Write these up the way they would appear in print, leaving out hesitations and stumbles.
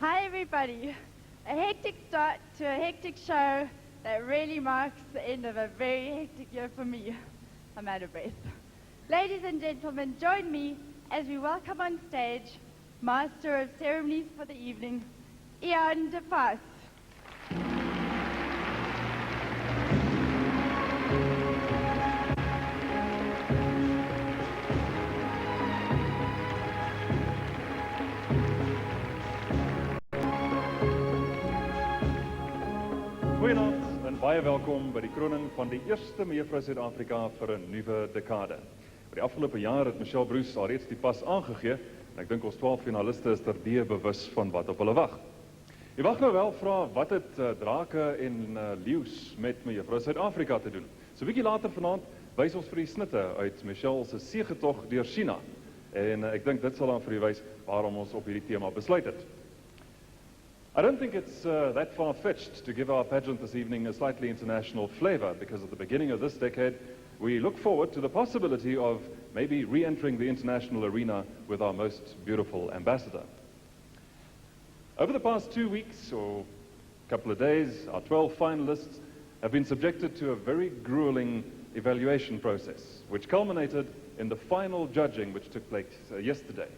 Hi everybody. A hectic start to a hectic show that really marks the end of a very hectic year for me. I'm out of breath. Ladies and gentlemen, join me as we welcome on stage Master of Ceremonies for the evening, Ian de Vos. Goeienaand en baie welkom by die kroning van die eerste mevrou Suid-Afrika vir 'n nuwe dekade. Vir die afgelope jaar het Michelle Bruce alreeds die pas aangegee en ek dink ons 12 finaliste is terdee bewus van wat op hulle wag. Jy mag nou wel vra wat het drake en leeu's met mevrou Suid-Afrika te doen. So 'n bietjie later vanaand wys ons vir die snitte uit Michelle se seëgetog deur China. En ek dink dit sal dan vir u wys waarom ons op hierdie tema besluit het. I don't think it's that far-fetched to give our pageant this evening a slightly international flavor, because at the beginning of this decade, we look forward to the possibility of maybe re-entering the international arena with our most beautiful ambassador. Over the past 2 weeks or a couple of days, our 12 finalists have been subjected to a very grueling evaluation process, which culminated in the final judging which took place yesterday.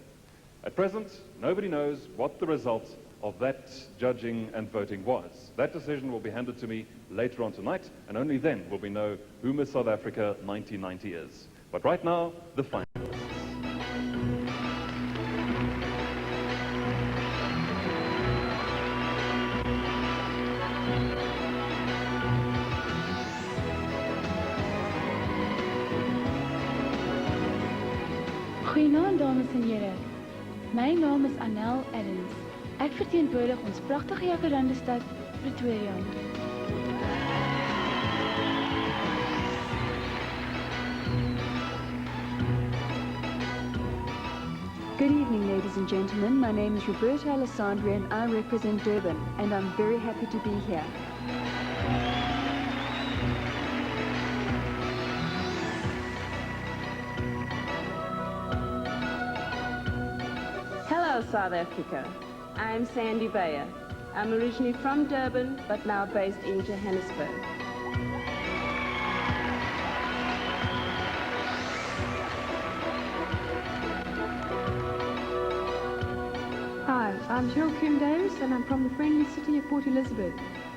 At present, nobody knows what the results of that judging and voting was. That decision will be handed to me later on tonight, and only then will we know who Miss South Africa 1990 is. But right now, the finalists. Goeienaand dames en here. My naam is Annel Adams. Ek verteenwoordig ons pragtige jacaranda stad, Pretoria. Good evening, ladies and gentlemen. My name is Roberta Alessandria and I represent Durban, and I'm very happy to be here. Hello, South Africa. I'm Sandy Bayer. I'm originally from Durban, but now based in Johannesburg. Hi, I'm Cheryl Coombe-Davies and I'm from the friendly city of Port Elizabeth.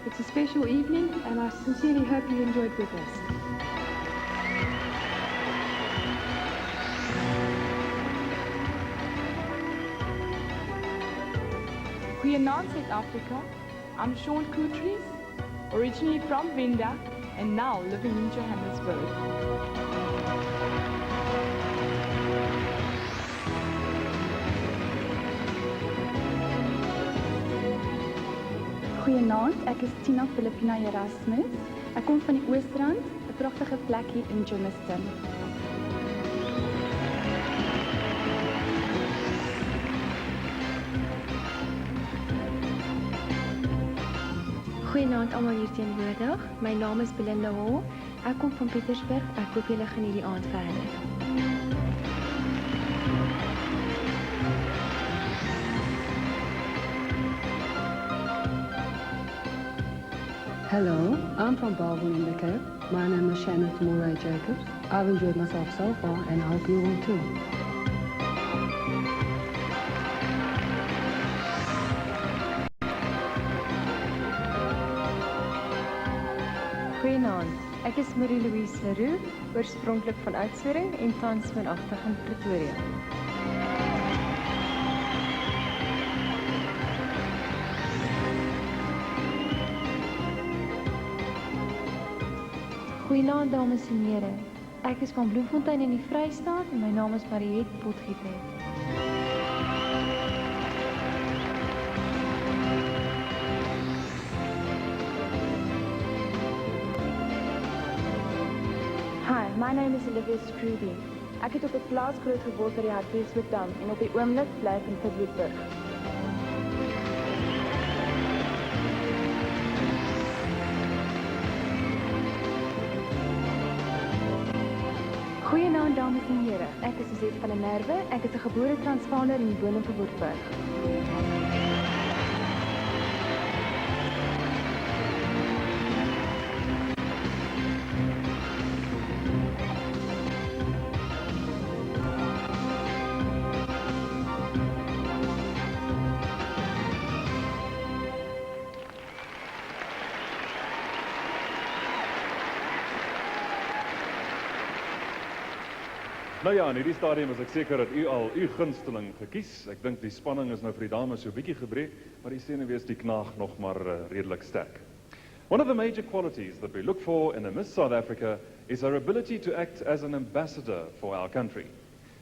It's a special evening and I sincerely hope you enjoyed with us. Goeienaand Suid-Afrika. I'm Sean Koutries, originally from Vinda and now living in Johannesburg. Goeienaand, ek is Tina Filipina Erasmus. Ek kom van die Oostrand, 'n pragtige plek hier in Germiston. Goeienaand almal hier teenwoordig. My naam is Belinda Hall. Ek kom van Pietersburg. Ek hoop julle geniet die aand verder. Hello, I'm from Baldwin in the Cape. My name is Shannon Murray Jacobs. I've enjoyed myself so far and I hope you will too. Goeienaand, ek is Marie-Louise Leroux, oorspronklik van Oudtshoorn en tans woonagtig in Pretoria. Goeienaand dames en here. Ek is van Bloemfontein in die Vrystaat en my naam is Mariette Potgieter. Hi, my name is Olivia Scrooby. Ek het op 'n plaas groot geword by die Hartbeespoortdam en op die oomblik bly ek in Pietburg. Goeienaand dames en here. Ek is Suzette van Merwe. Ek is 'n gebore Transvaaler en woon in Pietburg. Nou ja, in hierdie stadium is ek seker dat u al u gunsteling gekies. Ek dink die spanning is nou vir die dames so 'n bietjie gebreek, maar die senuwees die knaag nog maar redelik sterk. One of the major qualities that we look for in a Miss South Africa is her ability to act as an ambassador for our country.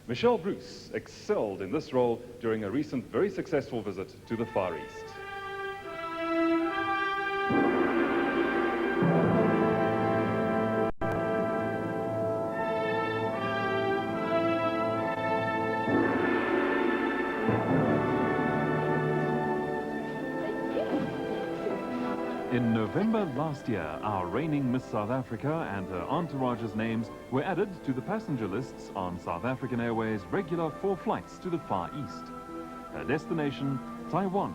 Michelle Bruce excelled in this role during a recent very successful visit to the Far East. In November last year, our reigning Miss South Africa and her entourage's names were added to the passenger lists on South African Airways' regular 4 flights to the Far East. Her destination, Taiwan.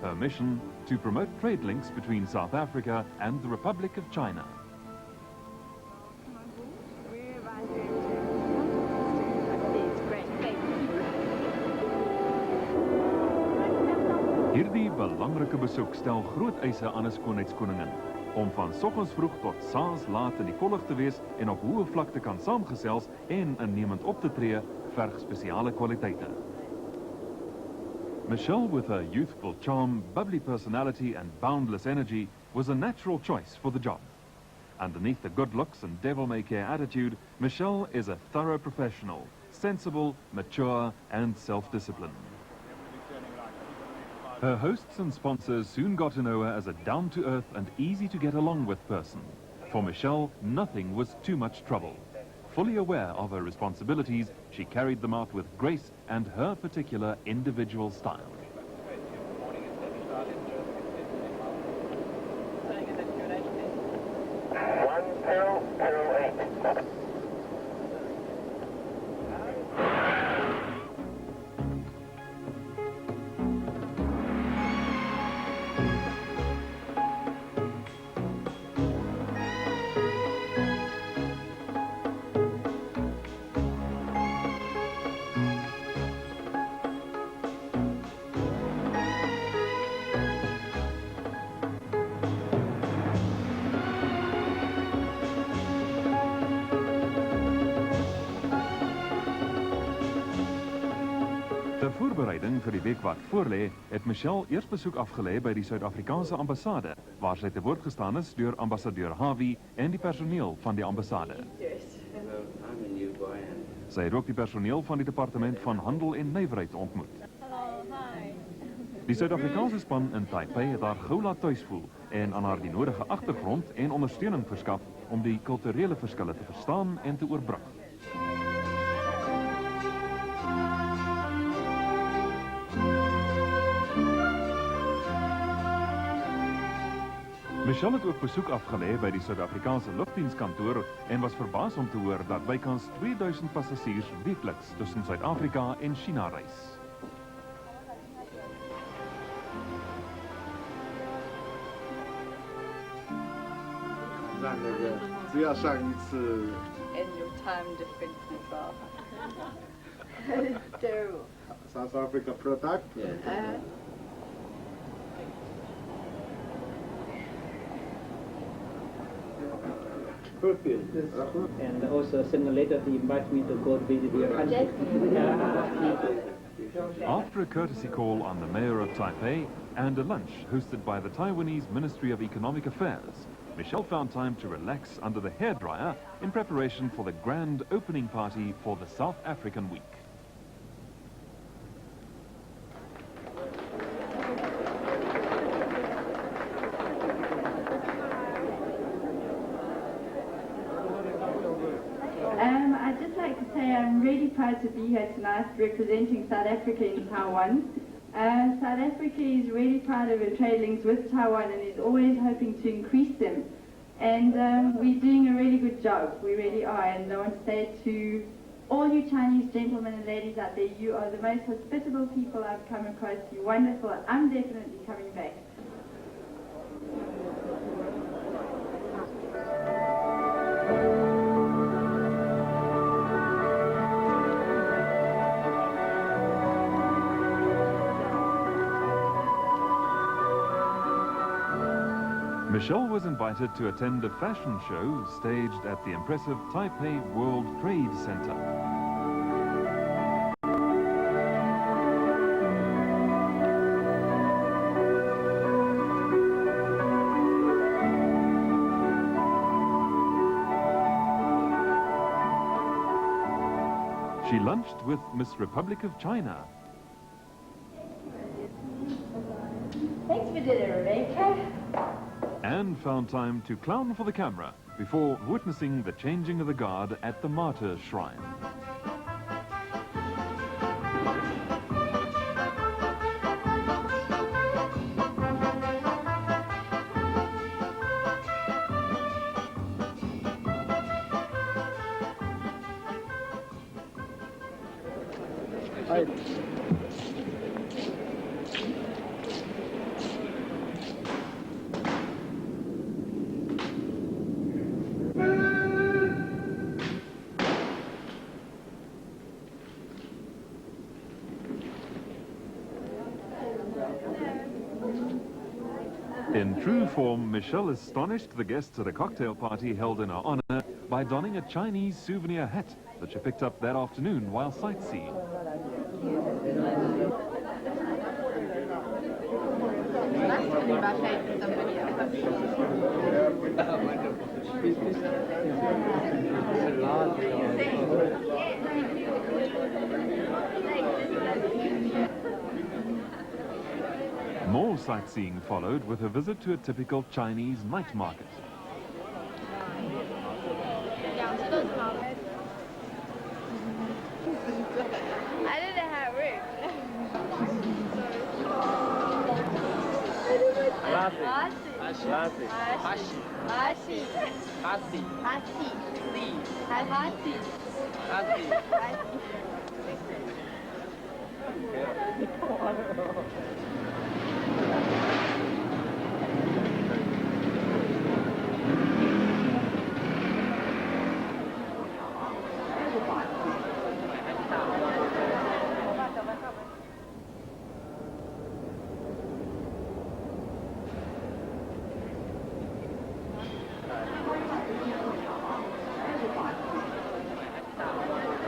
Her mission, to promote trade links between South Africa and the Republic of China. Hierdie belangrike besoek stel groot eise aan 'n skoonheidskoningin. Om van soggens vroeg tot saans laat in die kollig te wees en op hoë vlak te kan saamgesels en innemend op te tree, verg spesiale kwaliteite. Michelle, with her youthful charm, bubbly personality and boundless energy, was a natural choice for the job. Underneath the good looks and devil-may-care attitude, Michelle is a thorough professional, sensible, mature and self-disciplined. Her hosts and sponsors soon got to know her as a down-to-earth and easy-to-get-along-with person. For Michelle, nothing was too much trouble. Fully aware of her responsibilities, she carried them out with grace and her particular individual style. voorbereiding vir die week wat voorlê, het Michelle eers besoek afgelê by die Suid-Afrikaanse ambassade, waar sy te woord gestaan is deur ambassadeur Harvey en die personeel van die ambassade. Sy het ook die personeel van die departement van handel en nywerheid ontmoet. Die Suid-Afrikaanse span in Taipei het haar gou laat tuis voel en aan haar die nodige agtergrond en ondersteuning verskaf om die kulturele verskille te verstaan en te oorbrug. Michelle het ook besoek afgelê by die Suid-Afrikaanse lugdienskantoor en was verbaas om te hoor dat bykans 2000 passasiers weekliks tussen Suid-Afrika en China reis. And your time difference as well. It's terrible. South Africa product? And also sooner or later he invites me to go visit your country. After a courtesy call on the mayor of Taipei and a lunch hosted by the Taiwanese Ministry of Economic Affairs, Michelle found time to relax under the hairdryer in preparation for the grand opening party for the South African Week. I'd just like to say I'm really proud to be here tonight representing South Africa in Taiwan. South Africa is really proud of her trade links with Taiwan and is always hoping to increase them. And we're doing a really good job, we really are. And I want to say to all you Chinese gentlemen and ladies out there, you are the most hospitable people I've come across. You're wonderful. I'm definitely coming back. Michelle was invited to attend a fashion show staged at the impressive Taipei World Trade Center. She lunched with Miss Republic of China. Thanks for dinner, Rebecca. And found time to clown for the camera before witnessing the changing of the guard at the Martyrs' Shrine. In true form, Michelle astonished the guests at a cocktail party held in her honor by donning a Chinese souvenir hat that she picked up that afternoon while sightseeing. More sightseeing followed with a visit to a typical Chinese night market. I don't know how it works.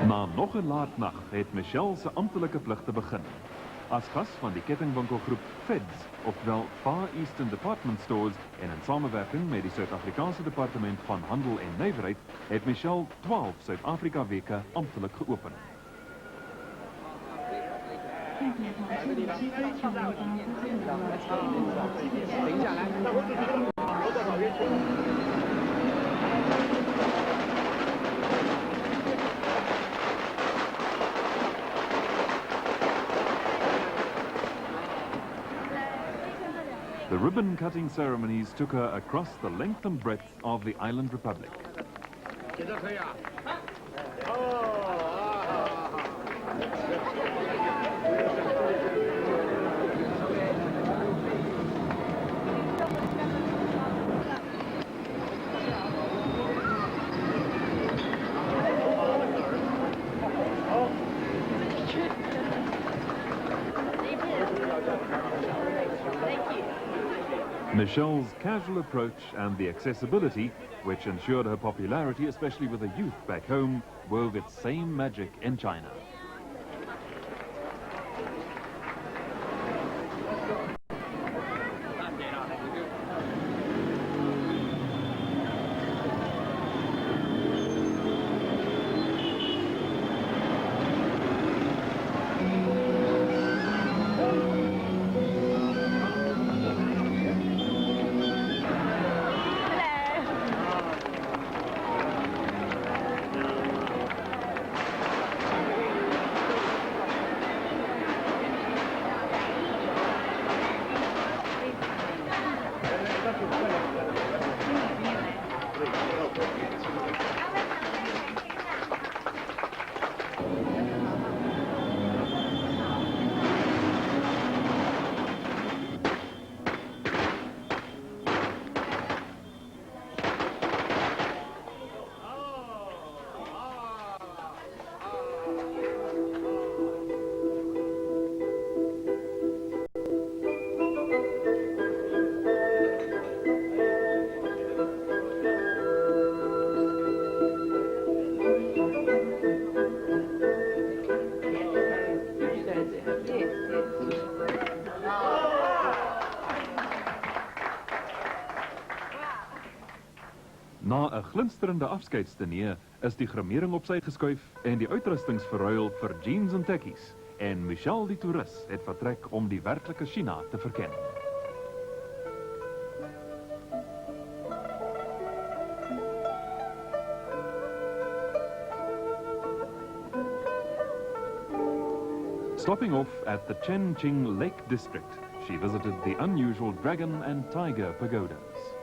Na nog 'n laat nag het Michelle se amptelike pligte begin. As gas van die kettingwinkelgroep Feds, oftewel Far Eastern Department Stores, en in samewerking met die Suid-Afrikaanse Departement van Handel en Nywerheid, het Michelle 12 Suid-Afrika weke amptelik geopen. The ribbon-cutting ceremonies took her across the length and breadth of the island republic. Michelle's casual approach and the accessibility, which ensured her popularity, especially with the youth back home, wove its same magic in China. Na 'n glinsterende afskeidsdiner is die grimering op sy geskuif en die uitrustings verruil vir jeans en tekkies, en Michelle die toerus het vertrek om die werklike China te verken. Stopping off at the Chengqing Lake District, she visited the unusual dragon and tiger pagodas.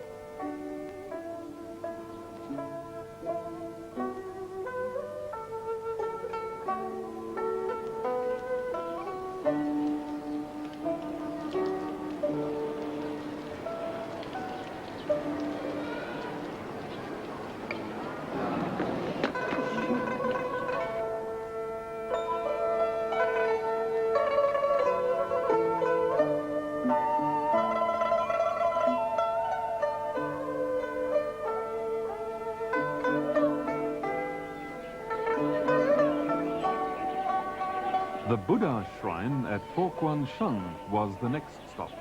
The Buddha shrine at Fo-Quan-Sheng was the next stop.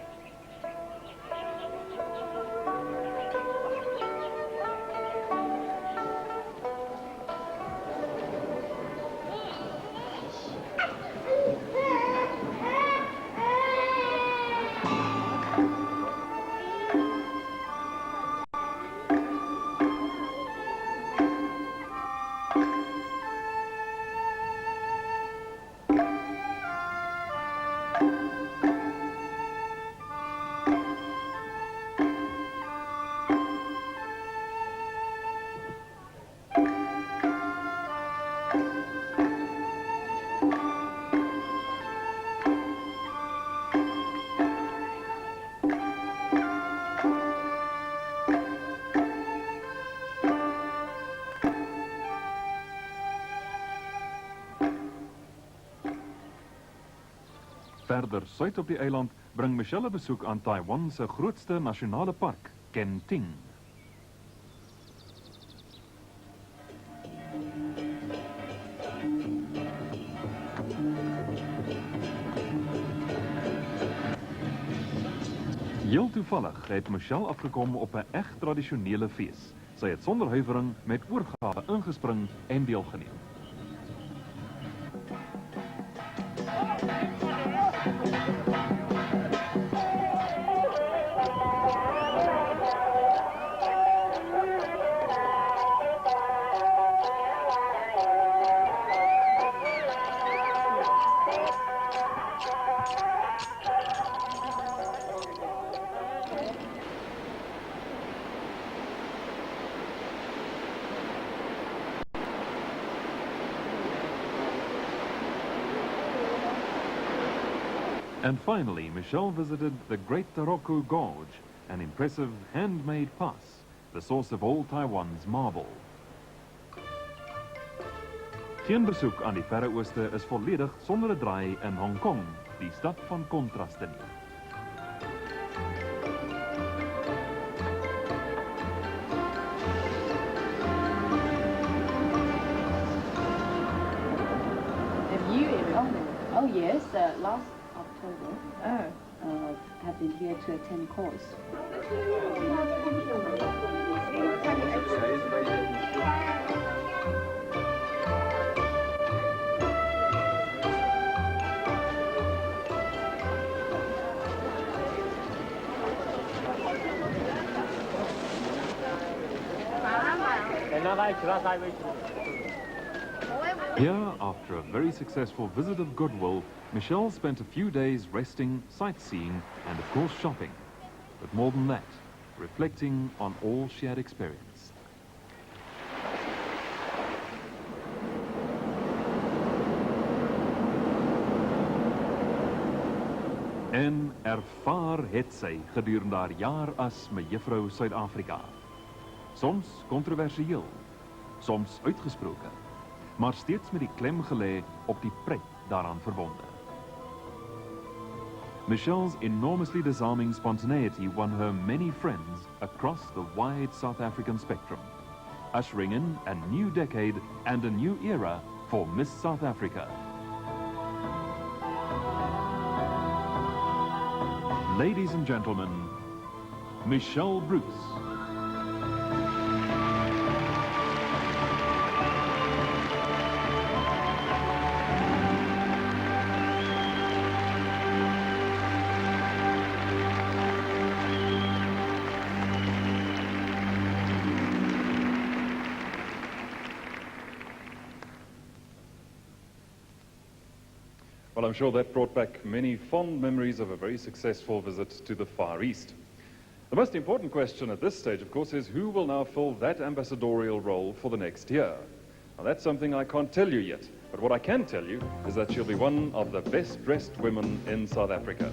Verder suid op die eiland bring Michelle 'n besoek aan Taiwan se grootste nasionale park, Genting. Heel toevallig het Michelle afgekom op 'n echt tradisionele fees. Sy het sonder huiwering met oorgawe ingespring en deelgeneem. And finally, Michelle visited the Great Taroko Gorge, an impressive handmade pass, the source of all Taiwan's marble. Geen besoek aan die Verre Ooste is volledig sonder 'n draai in Hong Kong, die stad van kontraste nie. Have you ever? Oh yes, last October. Have been here to attend course. Here, after a very successful visit of goodwill, Michelle spent a few days resting, sightseeing, and of course shopping. But more than that, reflecting on all she had experienced. En ervaar het sy gedurende haar jaar as mejuffrou Suid-Afrika. Soms kontroversieel, soms uitgesproke, maar steeds met die klem gelê op die pret daaraan verbonde. Michelle's enormously disarming spontaneity won her many friends across the wide South African spectrum, ushering in a new decade and a new era for Miss South Africa. Ladies and gentlemen, Michelle Bruce. Well, I'm sure that brought back many fond memories of a very successful visit to the Far East. The most important question at this stage, of course, is who will now fill that ambassadorial role for the next year? Now, that's something I can't tell you yet, but what I can tell you is that she'll be one of the best-dressed women in South Africa.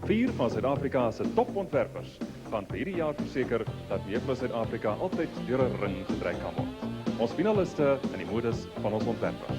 4 van Suid-Afrika se topontwerpers gaan vir hierdie jaar verseker dat mevrou Suid-Afrika altyd deur 'n ring getrek kan word. Ons finaliste in die modes van ons ontwerpers.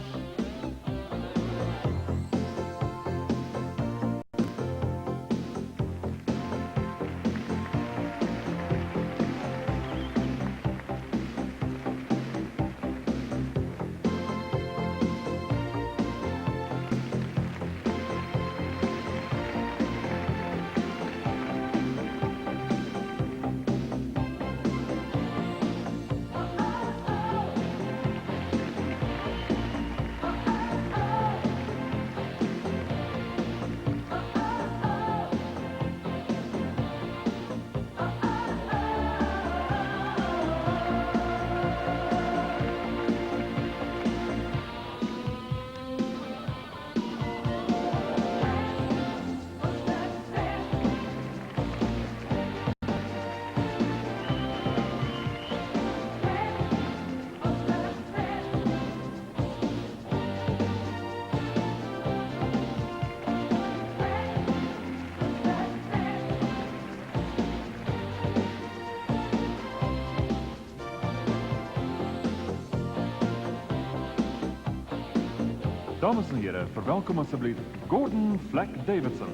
Dames en heren, verwelkom alsjeblieft Gordon Flack Davidson.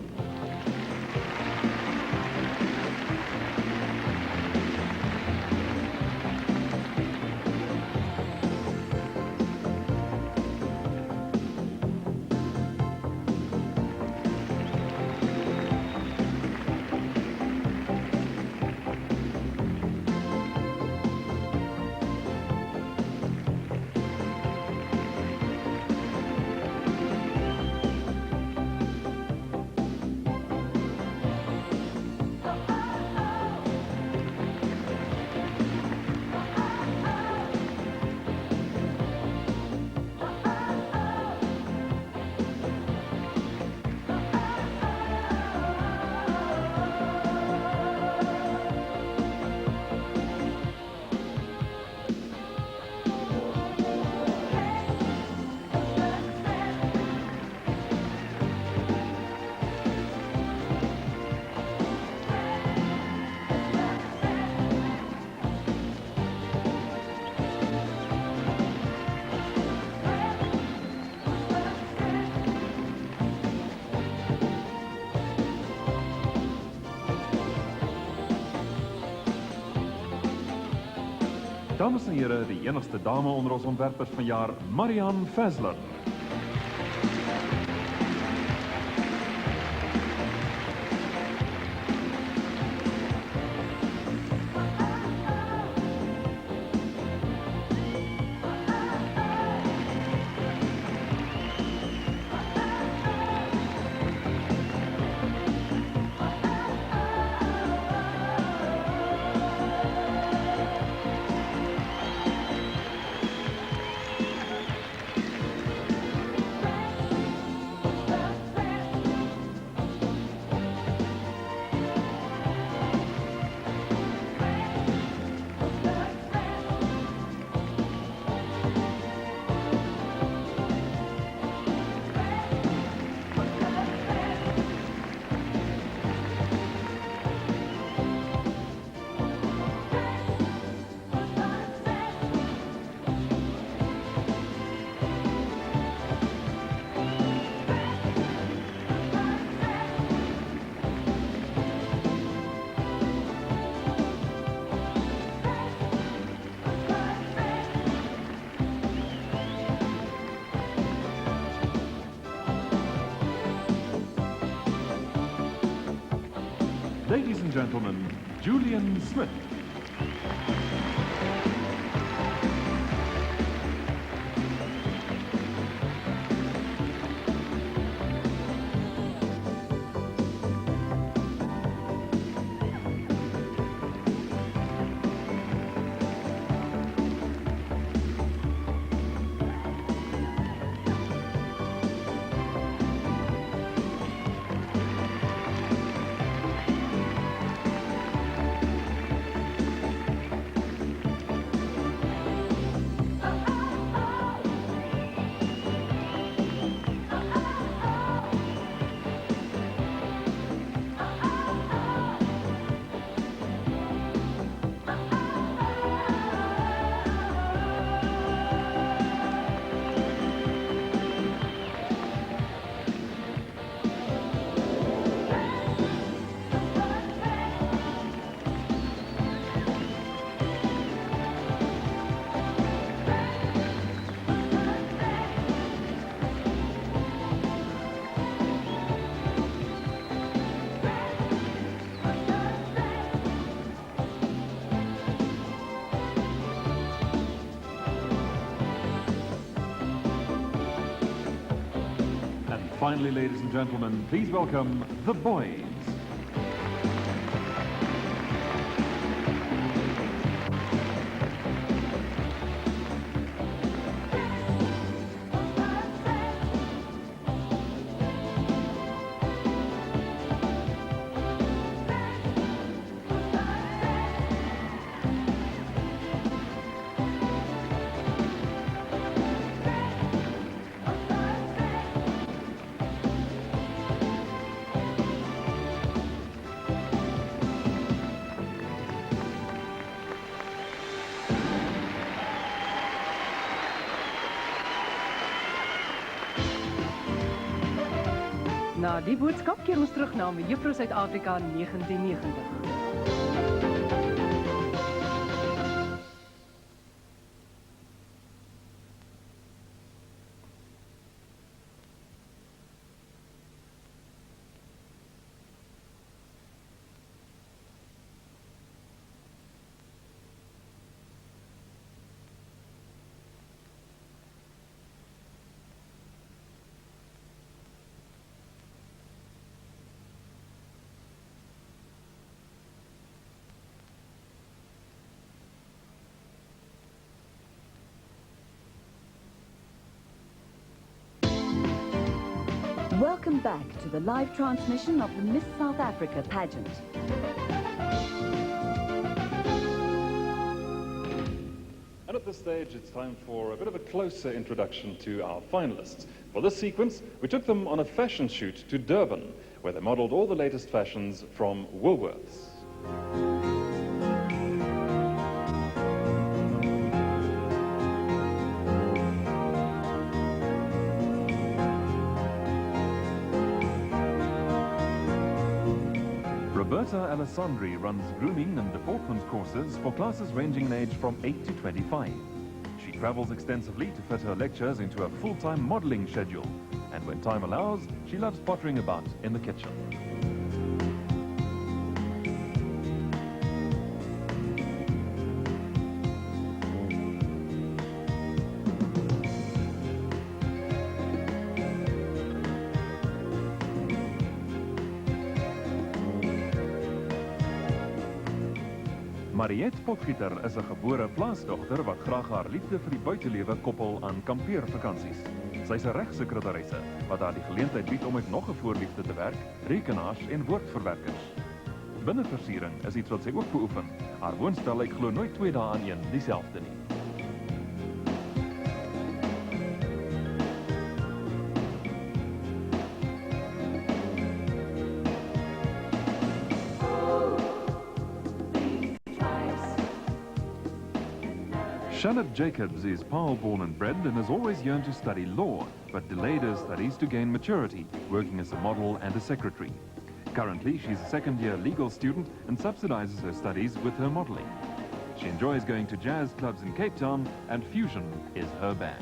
dames en heren, die enigste dame onder ons ontwerpers vanjaar, Marianne Fessler. Ladies and gentlemen, Julian Smith. Finally, ladies and gentlemen, please welcome the boys. Na die boodskap keer ons terug na Juffrou Suid-Afrika 1990. Welcome back to the live transmission of the Miss South Africa pageant. And at this stage, it's time for a bit of a closer introduction to our finalists. For this sequence, we took them on a fashion shoot to Durban, where they modelled all the latest fashions from Woolworths. Roberta Alessandri runs grooming and deportment courses for classes ranging in age from 8 to 25. She travels extensively to fit her lectures into a full-time modelling schedule. And when time allows, she loves pottering about in the kitchen. Mariette Potgieter is 'n gebore plaasdogter wat graag haar liefde vir die buitelewe koppel aan kampeervakansies. Sy is 'n regssekretaresse wat haar die geleentheid bied om met nog 'n voorliefde te werk, rekenaars en woordverwerkers. Binneversiering is iets wat sy ook beoefen. Haar woonstel lyk glo nooit 2 dae aan een dieselfde nie. Shannon Jacobs is Paarl-born and bred and has always yearned to study law, but delayed her studies to gain maturity, working as a model and a secretary. Currently, she's a second-year legal student and subsidizes her studies with her modeling. She enjoys going to jazz clubs in Cape Town, and fusion is her bag.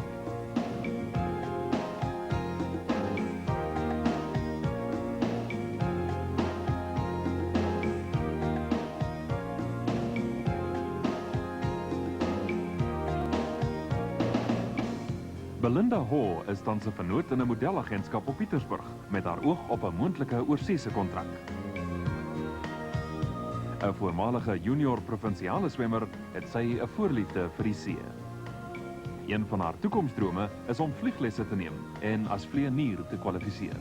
Belinda Hoare is tans 'n vernoot in 'n modelagentskap op Pietersburg met haar oog op 'n moontlike oorseese kontrak. 'n Voormalige junior provinsiale swemmer het sy 'n voorliefde vir die see. Een van haar toekomsdrome is om vlieglesse te neem en as vlieënier te kwalifiseer.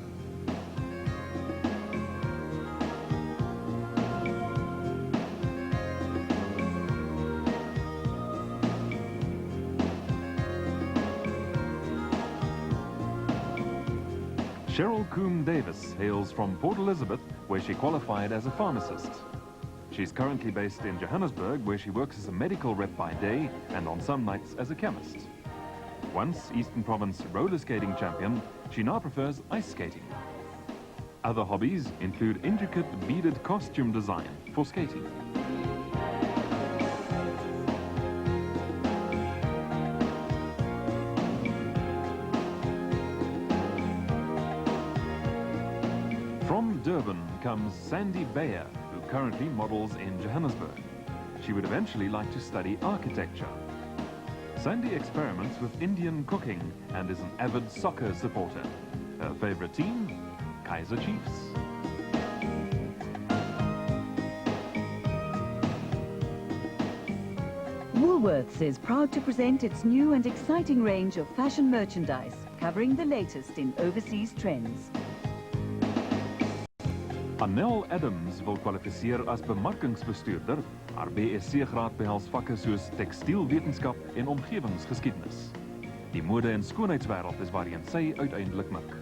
Cheryl Coombe-Davies hails from Port Elizabeth, where she qualified as a pharmacist. She's currently based in Johannesburg, where she works as a medical rep by day and on some nights as a chemist. Once Eastern Province roller skating champion, she now prefers ice skating. Other hobbies include intricate beaded costume design for skating. From Durban comes Sandy Bayer, who currently models in Johannesburg. She would eventually like to study architecture. Sandy experiments with Indian cooking and is an avid soccer supporter. Her favorite team? Kaizer Chiefs. Woolworths is proud to present its new and exciting range of fashion merchandise, covering the latest in overseas trends. Annel Adams wil kwalifiseer as bemarkingsbestuurder. Haar BSc-graad behels vakke soos tekstielwetenskap en omgewingsgeskiedenis. Die mode- en skoonheidswêreld is waarheen sy uiteindelik mik.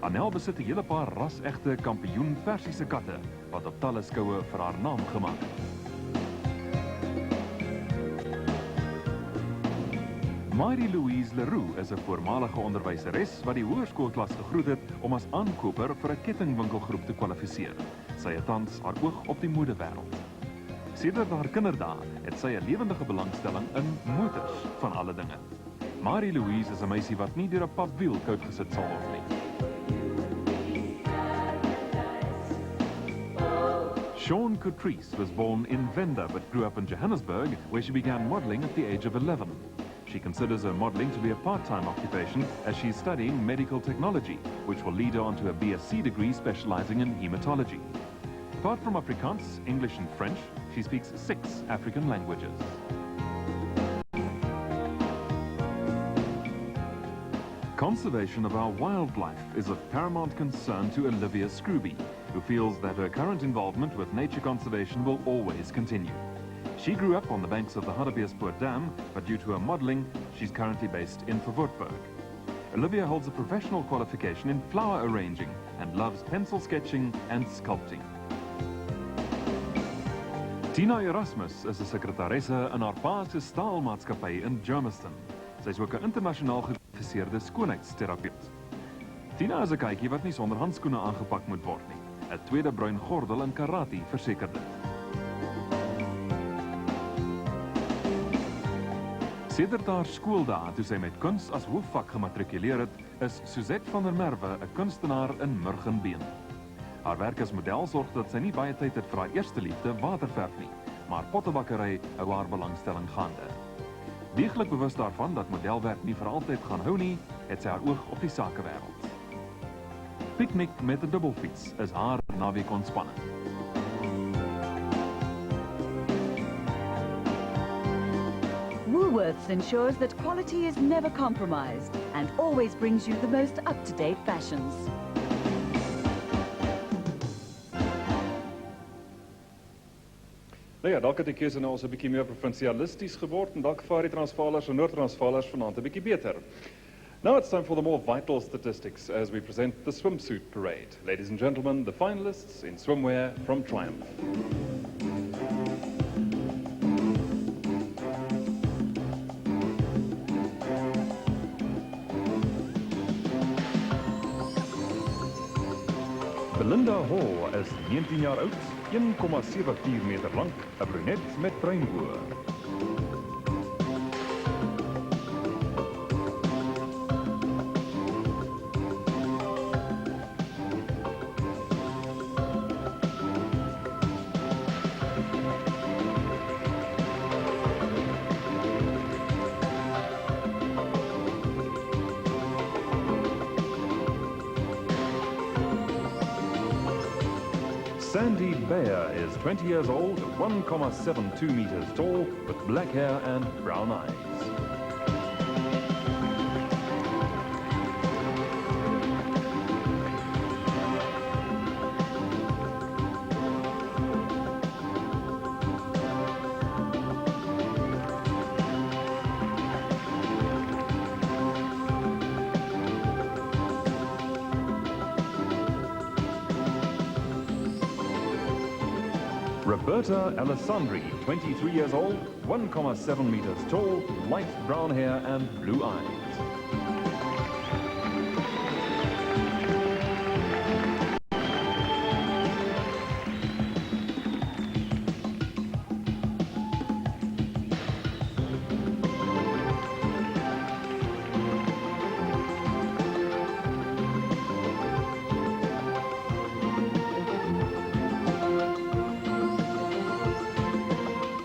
Annel besit 'n hele paar ras-egte kampioen Persiese katte wat op talle skoue vir haar naam gemaak het. Marie-Louise Leroux is 'n voormalige onderwyseres wat die hoërskoolklas gegroet het om as aankoper vir 'n kettingwinkelgroep te kwalifiseer. Sy het tans haar oog op die modewêreld. Sedert haar kinderdae het sy 'n lewendige belangstelling in motors van alle dinge. Marie-Louise is 'n meisie wat nie deur 'n papwiel koud gesit sal word nie. Sean Coutrice was born in Venda but grew up in Johannesburg, where she began modeling at the age of 11. She considers her modeling to be a part-time occupation as she's studying medical technology, which will lead her onto a BSc degree specializing in hematology. Apart from Afrikaans, English and French, she speaks 6 African languages. Conservation of our wildlife is of paramount concern to Olivia Scrooby, who feels that her current involvement with nature conservation will always continue. She grew up on the banks of the Hartbeespoort Dam, but due to her modeling, she's currently based in Verwoerdburg. Olivia holds a professional qualification in flower arranging and loves pencil sketching and sculpting. Tina Erasmus is 'n sekretaresse in haar pa se staalmaatskappy in Germiston. Sy is ook 'n internasionaal gekwalifiseerde skoonheidsterapeut. Tina is 'n kykie wat nie sonder handskoene aangepak moet word nie. 'n tweede bruin gordel in karate verseker dit. Sedert haar skooldae toe sy met kuns as hoofvak gematrikuleer het, is Suzette van der Merwe 'n kunstenaar in murg en been. Haar werk as model sorg dat sy nie baie tyd het vir haar eerste liefde, waterverf nie, maar pottebakkery hou haar belangstelling gaande. Deeglik bewus daarvan dat modelwerk nie vir altyd gaan hou nie, het sy haar oog op die sakewêreld. Piknik met 'n dubbelfiets is haar naweek ontspanning. Woolworths ensures that quality is never compromised and always brings you the most up-to-date fashions. Nou ja, dalk het die keuse nou ons 'n bietjie meer provinsialisties geword en dalk vaar die Transvaalers en Noord-Transvaalers vanaand 'n bietjie beter. Now it's time for the more vital statistics as we present the swimsuit parade. Ladies and gentlemen, the finalists in swimwear from Triumph. Belinda Hall is 19 jaar oud, 1,74 meter lank, 'n brunet met bruin oë. Sandy Bayer is 20 years old, 1,72 meters tall, with black hair and brown eyes. Roberta Alessandri, 23 years old, 1,7 meters tall, light brown hair and blue eyes.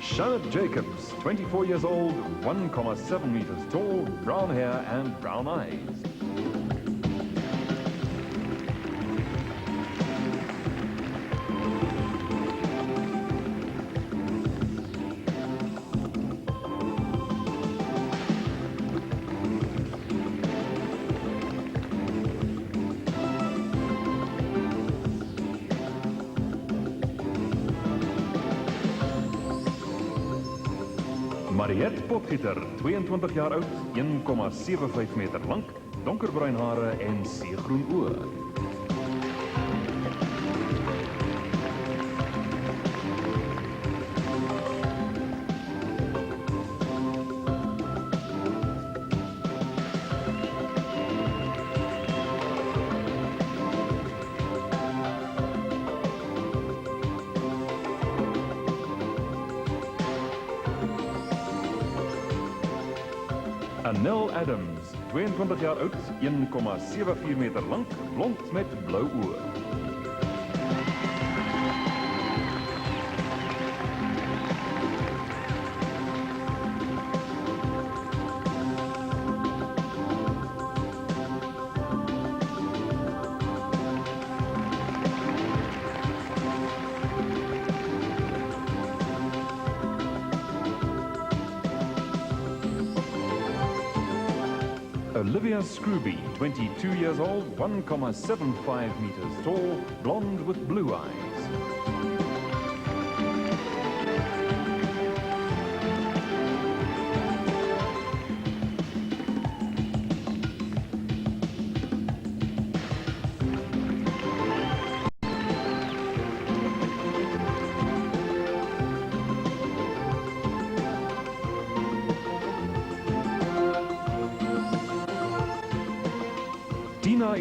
Charlotte Jacobs, 24 years old, 1,7 meters tall, brown hair and brown eyes. Mariette Potgieter, 22 jaar oud, 1,75 meter lank, donkerbruin hare en seegroen oë. Nell Adams, 22 jaar oud, 1,74 meter lank, blond met blou oë. Olivia Scrooby, 22 years old, 1,75 meters tall, blonde with blue eyes.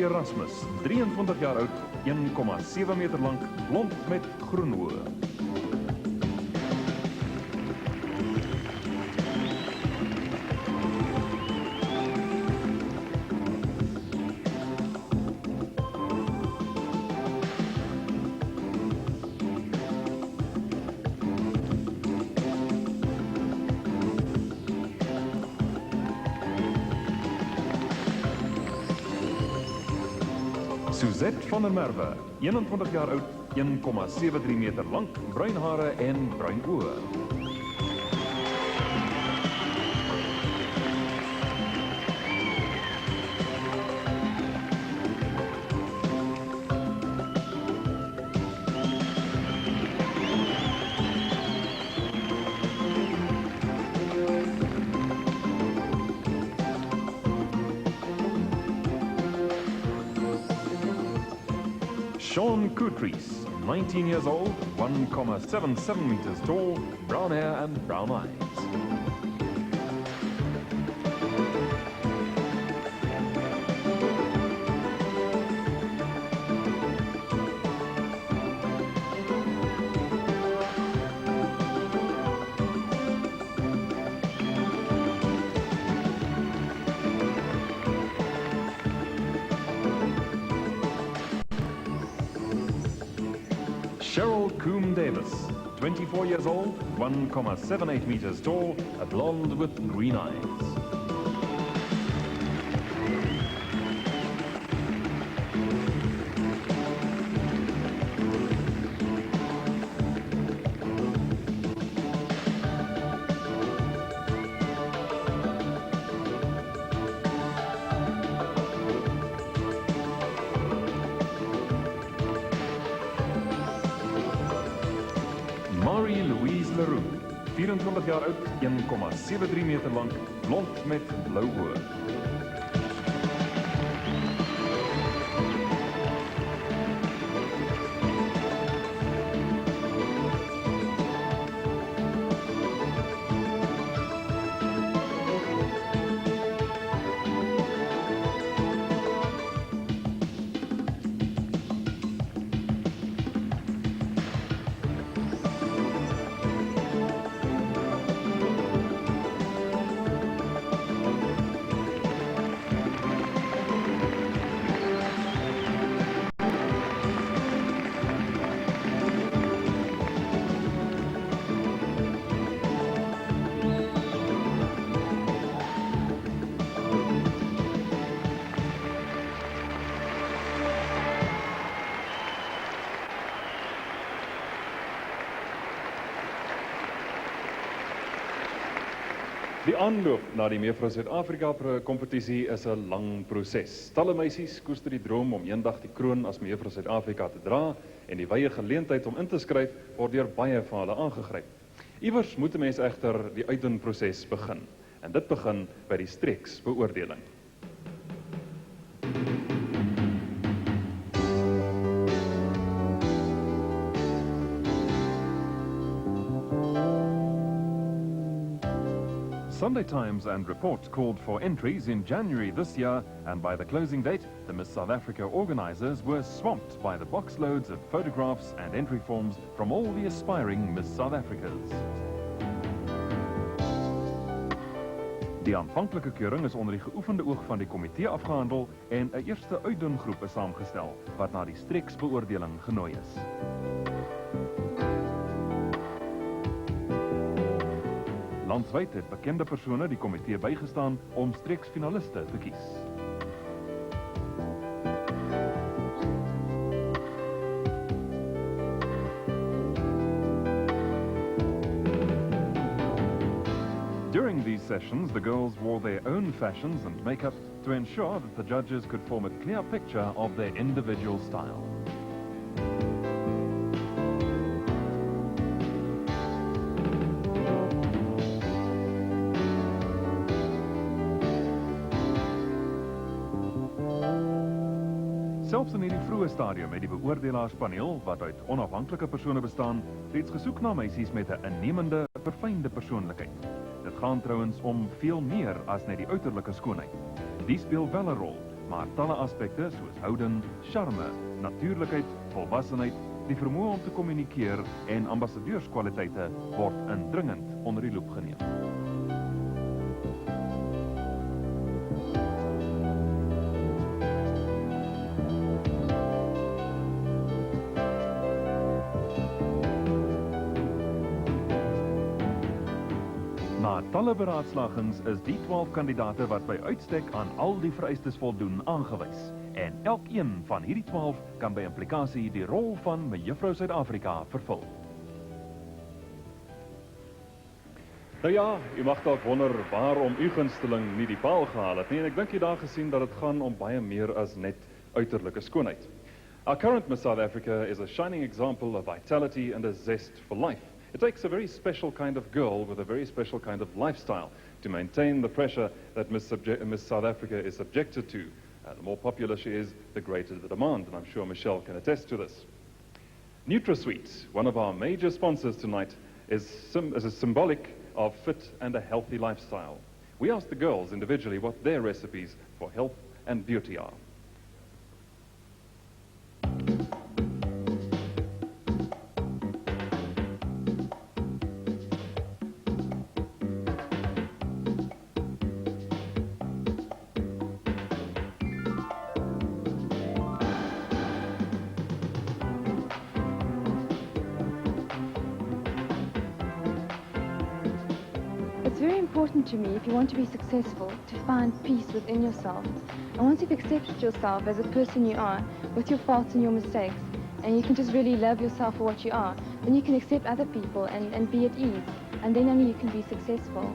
Erasmus, 23 jaar oud, 1,7 meter lank, blond met groen oë. Suzette van der Merwe, 21 jaar oud, 1,73 meter lank, bruin hare en bruin oë. Coutries, 19 years old, 1,77 meters tall, brown hair and brown eyes. Cheryl Coombe-Davies, 24 years old, 1,78 meters tall, a blonde with green eyes. Merwe, 24 jaar oud, 1,73 meter lang, blond met blou oë. Die aanloop na die Mevrou Suid-Afrika kompetisie is 'n lang proses. Talle meisies koester die droom om eendag die kroon as Mevrou Suid-Afrika te dra en die wye geleentheid om in te skryf word deur baie van hulle aangegryp. Iewers moet 'n mens egter die uitdoenproses begin en dit begin by die streeksbeoordeling. Sunday Times and Report called for entries in January this year, and by the closing date, the Miss South Africa organisers were swamped by the boxloads of photographs and entry forms from all the aspiring Miss South Africas. Die aanvanklike keuring is onder die geoefende oog van die komitee afgehandel en 'n eerste uitdoengroep is saamgestel wat na die streeksbeoordeling genooi is. Landwyd het bekende persone die komitee bygestaan om streeksfinaliste te kies. During these sessions, the girls wore their own fashions and makeup to ensure that the judges could form a clear picture of their individual style. Selfs in hierdie vroeë stadium het die beoordelaarspaneel, wat uit onafhanklike persone bestaan, reeds gesoek na meisies met 'n innemende, verfynde persoonlikheid. Dit gaan trouwens om veel meer as net die uiterlike skoonheid. Die speel wel 'n rol, maar talle aspekte soos houding, charme, natuurlikheid, volwassenheid, die vermoë om te kommunikeer en ambassadeurskwaliteite word indringend onder die loep geneem. Na talle beraadslagings is die 12 kandidate wat by uitstek aan al die vereistes voldoen aangewys. En elkeen van hierdie 12 kan by implikasie die rol van mejuffrou Suid-Afrika vervul. Nou ja, u mag dalk wonder waarom uw gunsteling nie die paal gehaal het nie, en ek dink jy daar gesien dat het gaan om baie meer as net uiterlike skoonheid. Our current Miss South Africa is a shining example of vitality and a zest for life. It takes a very special kind of girl with a very special kind of lifestyle to maintain the pressure that Miss South Africa is subjected to. The more popular she is, the greater the demand, and I'm sure Michelle can attest to this. NutraSweet, one of our major sponsors tonight, is a symbolic of fit and a healthy lifestyle. We asked the girls individually what their recipes for health and beauty are. It's very important to me, if you want to be successful, to find peace within yourself. And once you've accepted yourself as a person you are, with your faults and your mistakes, and you can just really love yourself for what you are, then you can accept other people and be at ease. And then only you can be successful.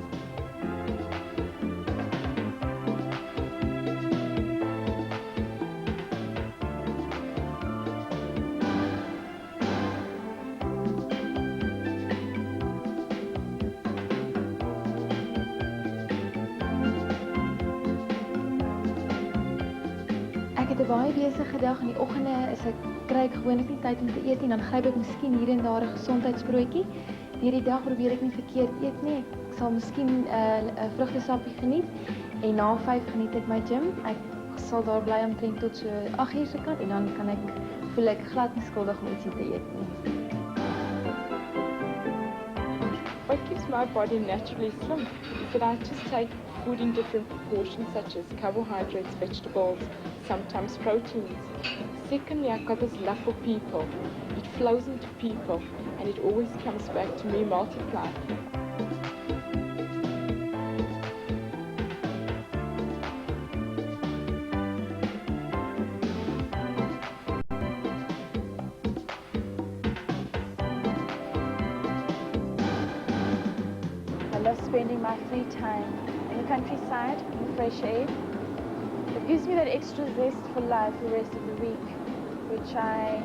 Ek het 'n baie besige dag in die oggende, kry ek gewoonlik nie tyd om te eet nie, dan gryp ek miskien hier en daar 'n gesondheidsbroodjie. Deur die dag probeer ek nie verkeerd eet nie. Ek sal miskien 'n vrugtesappie geniet en na 5 geniet ek my gym. Ek sal daar bly omtrent tot so 8:00 se kant en dan voel ek glad nie skuldig om ietsie te eet nie. What keeps my body naturally slim is that I just take food in different proportions, such as carbohydrates, vegetables, sometimes proteins. Secondly, I've got this love for people. It flows into people, and it always comes back to me multiplied. I love spending my free time in the countryside, in the fresh air. It gives me that extra zest for life the rest of the week, which I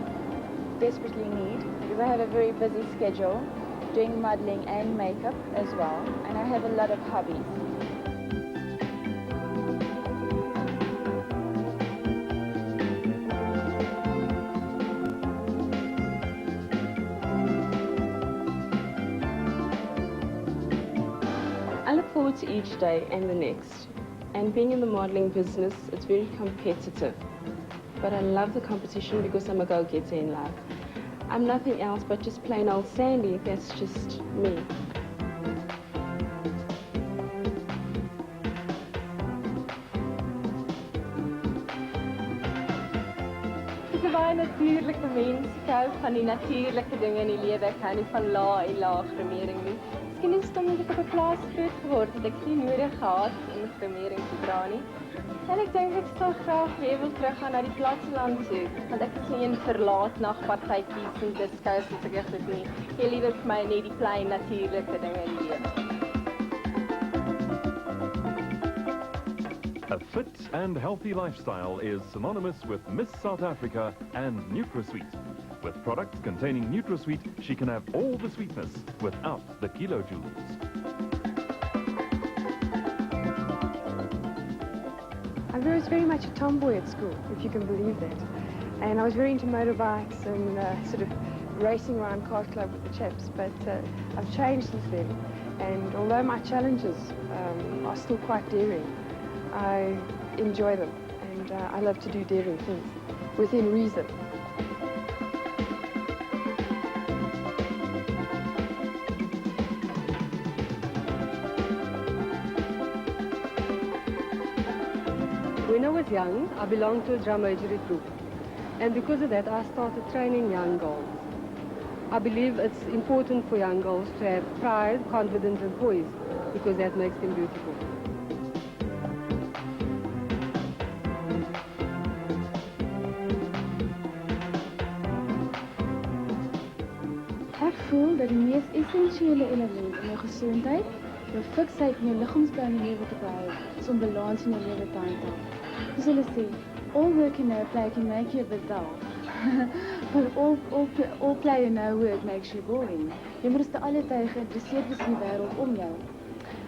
desperately need because I have a very busy schedule, doing modeling and makeup as well, and I have a lot of hobbies. I look forward to each day and the next. And being in the modeling business, it's very competitive. But I love the competition because I'm a go-getter in life. I'm nothing else but just plain old Sandy. That's just me. Ek is 'n baie natuurlike mens. Ek hou van die natuurlike dinge in die lewe. Ek hou nie van lae en lae gremering nie. Miskien is dit omdat ek op 'n plaas groot geword het, ek nie nodig gehad om gremering te dra nie. En ek dink ek sal graag weer wil teruggaan na die platteland toe, want ek is nie een verlaat nagpartytjies en diskous as ek dit nie. Ek liewer vir my net die klein natuurlike dinge in die lewe. A fit and healthy lifestyle is synonymous with Miss South Africa and NutraSweet. With products containing NutraSweet, she can have all the sweetness without the kilojoules. I was very much a tomboy at school, if you can believe that. And I was very into motorbikes and sort of racing around Car Club with the chaps. But I've changed since then. And although my challenges are still quite daring, I enjoy them. And and I love to do daring things within reason. When I was young, I belonged to a drum majorie group, and because of that, I started training young girls. I believe it's important for young girls to have pride, confidence, and poise, because that makes them beautiful. Ek voel dat die mees essensiële element in jou gesondheid, jou fiksheid en jou liggaamsbou in die lewe te behou, is om balans in jou lewe te handhaaf. Soos hulle sê, all work in no play can make you a bit dull. But all play and no work makes you boring. Jy moet dus te alle tye geïnteresseerd wees in die wêreld om jou.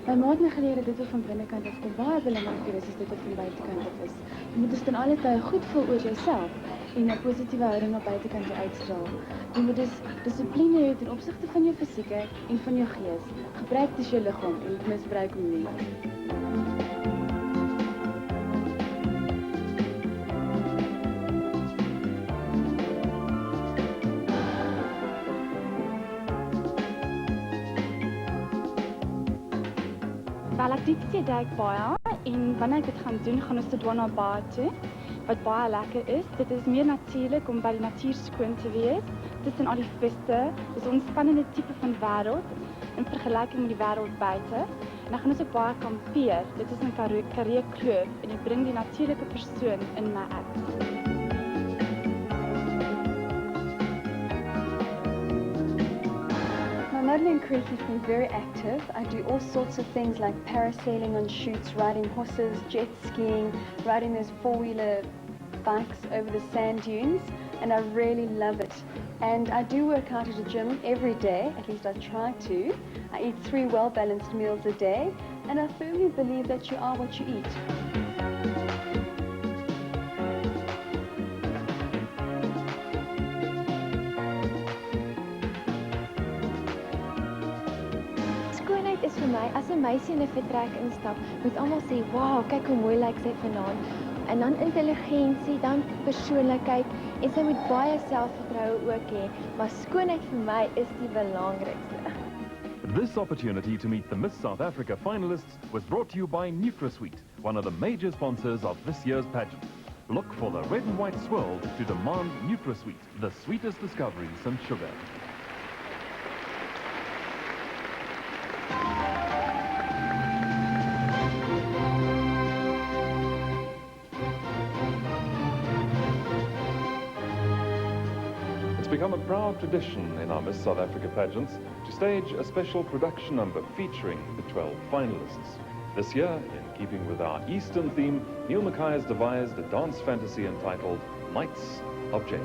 My ma het my geleer dat dit wat van binnekant af kom baie belangriker is as dit wat van buitekant af is. Jy moet dus ten alle tye goed voel oor jouself en 'n positiewe houding na buitekant toe uitstraal. Jy moet dus dissipline hê ten opsigte van jou fisieke en van jou gees. Gebruik dus jou liggaam en misbruik hom nie. Wel, ek doen duik baie en wanneer ek dit gaan doen, gaan ons tot Dwana Baai toe, wat baie lekker is. Dit is meer natuurlik om by die natuur skoon te wees, tussen al die visse. Dit is 'n ontspannende tipe van wêreld in vergelyking met die wêreld buite. En dan gaan ons ook baie kampeer. Dit is 'n Karoo Kloof en dit bring die natuurlike persoon in my uit. Modeling Creek has been very active. I do all sorts of things like parasailing on shoots, riding horses, jet skiing, riding those four-wheeler bikes over the sand dunes, and I really love it. And I do work out at a gym every day, at least I try to. I eat 3 well-balanced meals a day, and I firmly believe that you are what you eat. Is vir my, as 'n meisie in 'n vertrek instap, moet almal sê, "Wow, kyk hoe mooi lyk sy vanaand." En dan intelligensie, dan persoonlikheid en sy moet baie selfvertroue ook hê, maar skoonheid vir my is die belangrikste. This opportunity to meet the Miss South Africa finalists was brought to you by NutraSweet, one of the major sponsors of this year's pageant. Look for the red and white swirl to demand NutraSweet, the sweetest discovery since sugar. It's become a proud tradition in our Miss South Africa pageants to stage a special production number featuring the 12 finalists. This year, in keeping with our Eastern theme, Neil Mackay has devised a dance fantasy entitled Knights of J.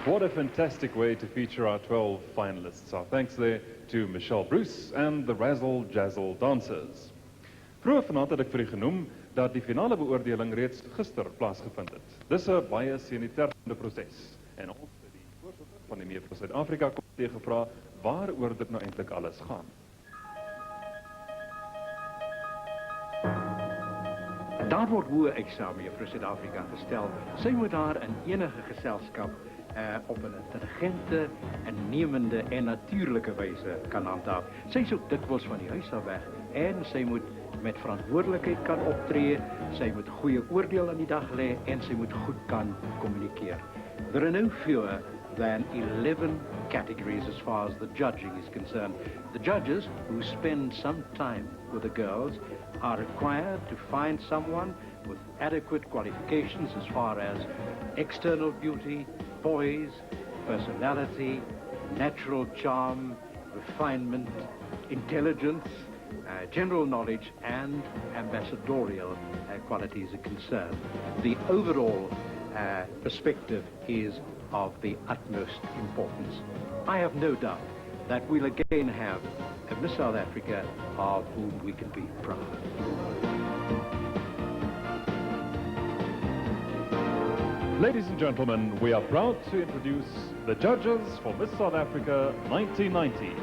What a fantastic way to feature our 12 finalists. Our thanks there to Michelle Bruce and the Razzle Jazzle Dancers. Vroeger vanaand het ek vir u genoem dat die finale beoordeling reeds gister plaasgevind het. Dis 'n baie seniterende proses. En ons het die voorsitter van die Mevrou Suid-Afrika komitee gevra waaroor dit nou eintlik alles gaan. Daar word hoë eksamen vir Suid-Afrika gestel. Sy moet haar in enige geselskap op 'n intelligente, innemende en natuurlike wyse kan handhaaf. Sy is ook dikwels van die huis af weg en sy moet met verantwoordelikheid kan optree, sy moet goeie oordeel aan die dag lê en sy moet goed kan kommunikeer. There are no fewer than 11 categories as far as the judging is concerned. The judges who spend some time with the girls are required to find someone with adequate qualifications as far as external beauty, poise, personality, natural charm, refinement, intelligence, general knowledge and ambassadorial qualities are concerned. The overall perspective is of the utmost importance. I have no doubt that we'll again have a Miss South Africa of whom we can be proud. Ladies and gentlemen, we are proud to introduce the judges for Miss South Africa 1990.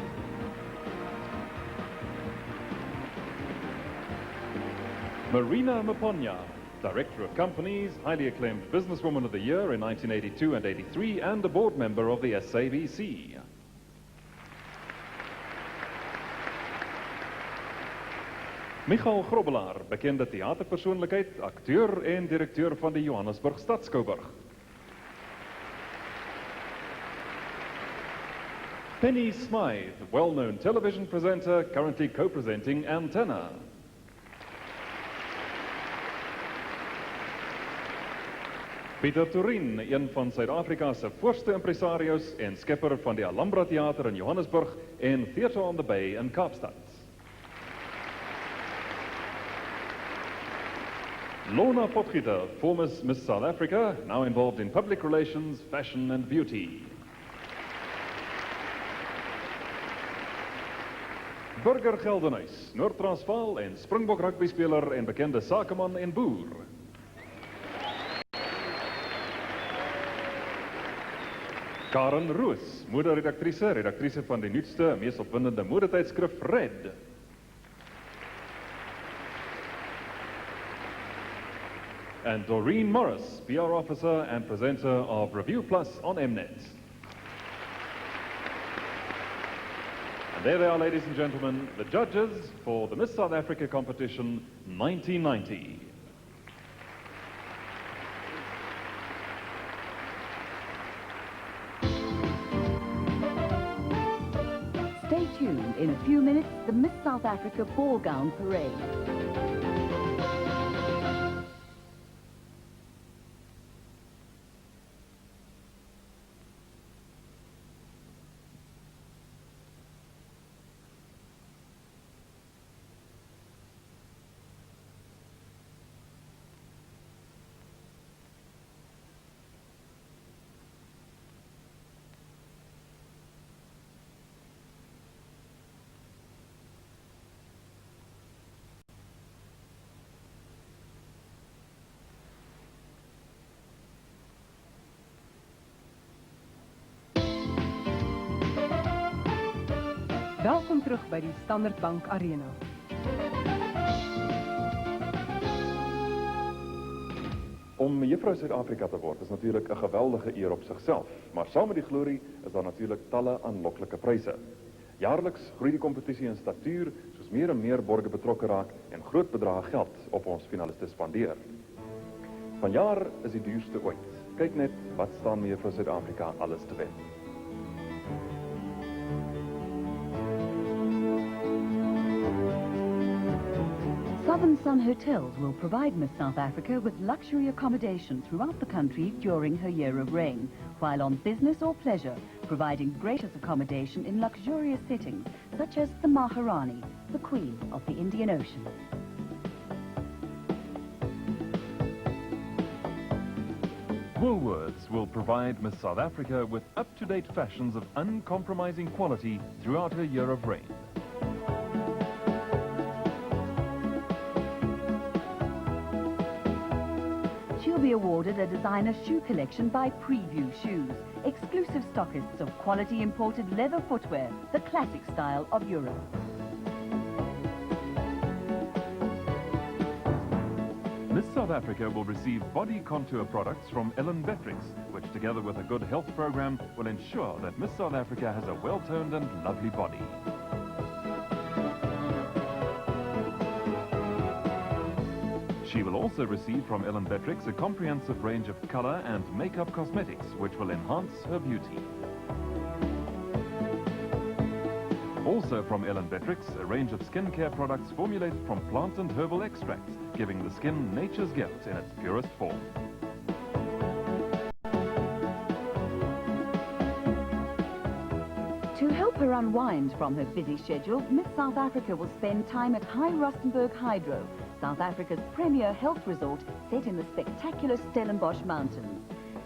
Marina Maponya, Director of Companies, highly acclaimed Businesswoman of the Year in 1982 and 83, and a board member of the SABC. Michael Grobbelaar, bekende theaterpersoonlijkheid, acteur en directeur van de Johannesburg Stadskouwburg. Penny Smythe, well-known television presenter, currently co-presenting Antenna. Pieter Toerien, een van Suid-Afrika's voorste impresario's en skepper van die Alhambra Theater in Johannesburg en Theatre on the Bay in Kaapstad. Lorna Potgieter, former Miss South Africa, now involved in public relations, fashion and beauty. Burger Geldenhuys, Noord-Transvaal en Springbok rugbyspeler en bekende sakeman en boer. Karen Roos, moderedactrice, redactrice van die nuutste, mees opwindende modetydskrif Red. And Doreen Morris, PR officer and presenter of Review Plus on Mnet. And there they are, ladies and gentlemen, the judges for the Miss South Africa competition 1990. Stay tuned. In a few minutes, the Miss South Africa ball gown parade. Welkom terug by die Standard Bank Arena. Om Juffrou Suid-Afrika te word is natuurlijk 'n geweldige eer op sigself, maar saam met die glorie is daar natuurlijk talle aanloklike pryse. Jaarliks groei die kompetisie in statuur, soos meer en meer borge betrokke raak en groot bedrae geld op ons finaliste spandeer. Vanjaar is die duurste ooit. Kyk net wat staan Juffrou Suid-Afrika alles te wen. Southern Sun Hotels will provide Miss South Africa with luxury accommodation throughout the country during her year of reign, while on business or pleasure, providing gracious accommodation in luxurious settings, such as the Maharani, the Queen of the Indian Ocean. Woolworths will provide Miss South Africa with up-to-date fashions of uncompromising quality throughout her year of reign. She'll be awarded a designer shoe collection by Preview Shoes, exclusive stockists of quality imported leather footwear, the classic style of Europe. Miss South Africa will receive body contour products from Ellen Beatrix, which together with a good health program will ensure that Miss South Africa has a well-toned and lovely body. She will also receive from Ellen Beatrix a comprehensive range of color and makeup cosmetics which will enhance her beauty. Also from Ellen Beatrix, a range of skincare products formulated from plant and herbal extracts, giving the skin nature's gift in its purest form. To help her unwind from her busy schedule, Miss South Africa will spend time at High Rustenburg Hydro, South Africa's premier health resort set in the spectacular Stellenbosch Mountains.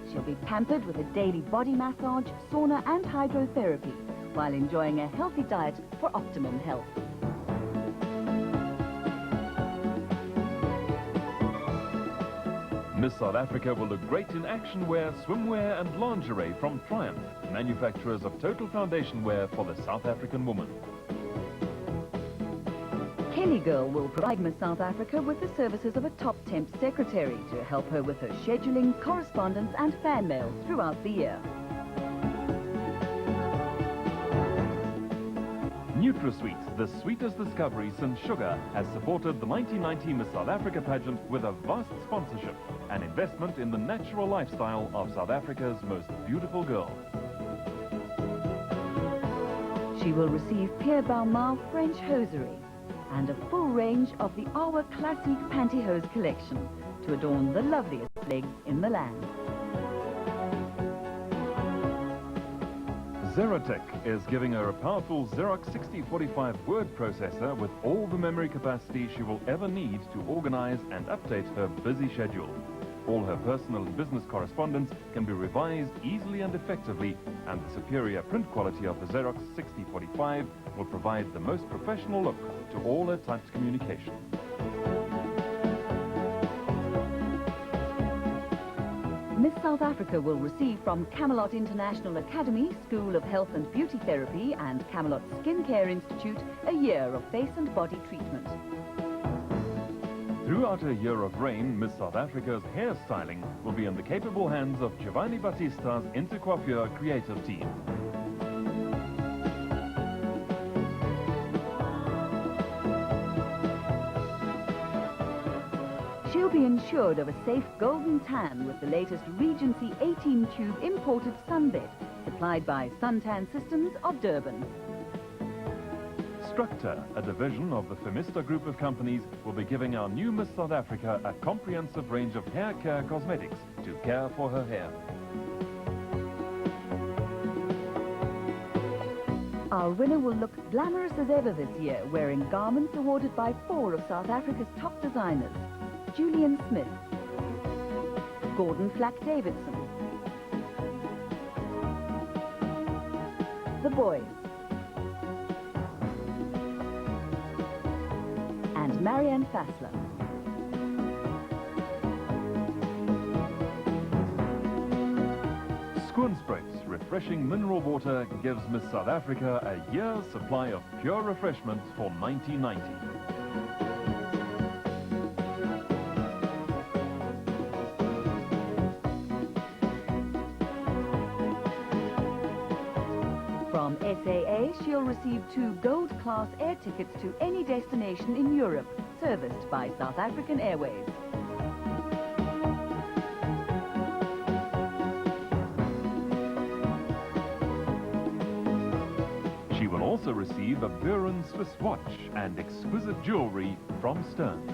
She'll be pampered with a daily body massage, sauna and hydrotherapy, while enjoying a healthy diet for optimum health. Miss South Africa will look great in action wear, swimwear and lingerie from Triumph, manufacturers of total foundation wear for the South African woman. Kelly Girl will provide Miss South Africa with the services of a top temp secretary to help her with her scheduling, correspondence and fan mail throughout the year. NutraSweet, the sweetest discovery since sugar, has supported the 1990 Miss South Africa pageant with a vast sponsorship, an investment in the natural lifestyle of South Africa's most beautiful girl. She will receive Pierre Balmain French hosiery and a full range of the Our Classique pantyhose collection to adorn the loveliest legs in the land. Xerotech is giving her a powerful Xerox 6045 word processor with all the memory capacity she will ever need to organize and update her busy schedule. All her personal and business correspondence can be revised easily and effectively, and the superior print quality of the Xerox 6045 will provide the most professional look to all her typed communication. Miss South Africa will receive from Camelot International Academy, School of Health and Beauty Therapy and Camelot Skincare Institute a year of face and body treatment. Throughout her year of reign, Miss South Africa's hairstyling will be in the capable hands of Giovanni Battista's Intercoiffure creative team. She'll be ensured of a safe golden tan with the latest Regency 18-tube imported sunbed, supplied by Suntan Systems of Durban. Structa, a division of the Femista group of companies, will be giving our new Miss South Africa a comprehensive range of hair care cosmetics to care for her hair. Our winner will look glamorous as ever this year, wearing garments awarded by 4 of South Africa's top designers: Julian Smith, Gordon Flack-Davidson, The Boys, and Marianne Fassler. Skoonsprits refreshing mineral water gives Miss South Africa a year's supply of pure refreshment for 1990. From SAA, she'll receive 2 gold-class air tickets to any destination in Europe, serviced by South African Airways. She will also receive a Buren Swiss watch and exquisite jewelry from Stearns.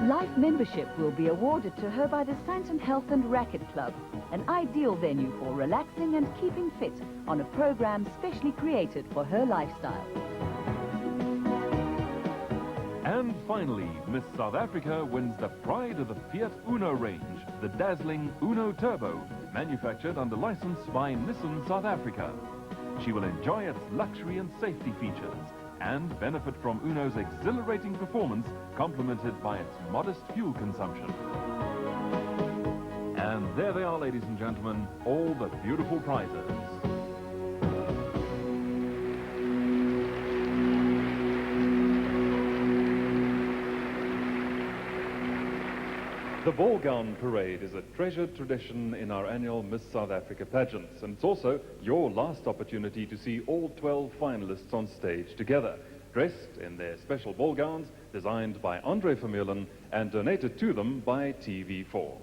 Life membership will be awarded to her by the Santon Health and Racket Club, an ideal venue for relaxing and keeping fit on a program specially created for her lifestyle. And finally, Miss South Africa wins the pride of the Fiat Uno range, the dazzling Uno Turbo, manufactured under license by Nissan South Africa. She will enjoy its luxury and safety features and benefit from Uno's exhilarating performance, complemented by its modest fuel consumption. And there they are, ladies and gentlemen, all the beautiful prizes. The Ball Gown Parade is a treasured tradition in our annual Miss South Africa pageants, and it's also your last opportunity to see all 12 finalists on stage together, dressed in their special ball gowns designed by Andre Vermeulen and donated to them by TV4.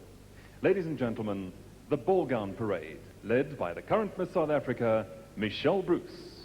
Ladies and gentlemen, the Ball Gown Parade, led by the current Miss South Africa, Michelle Bruce.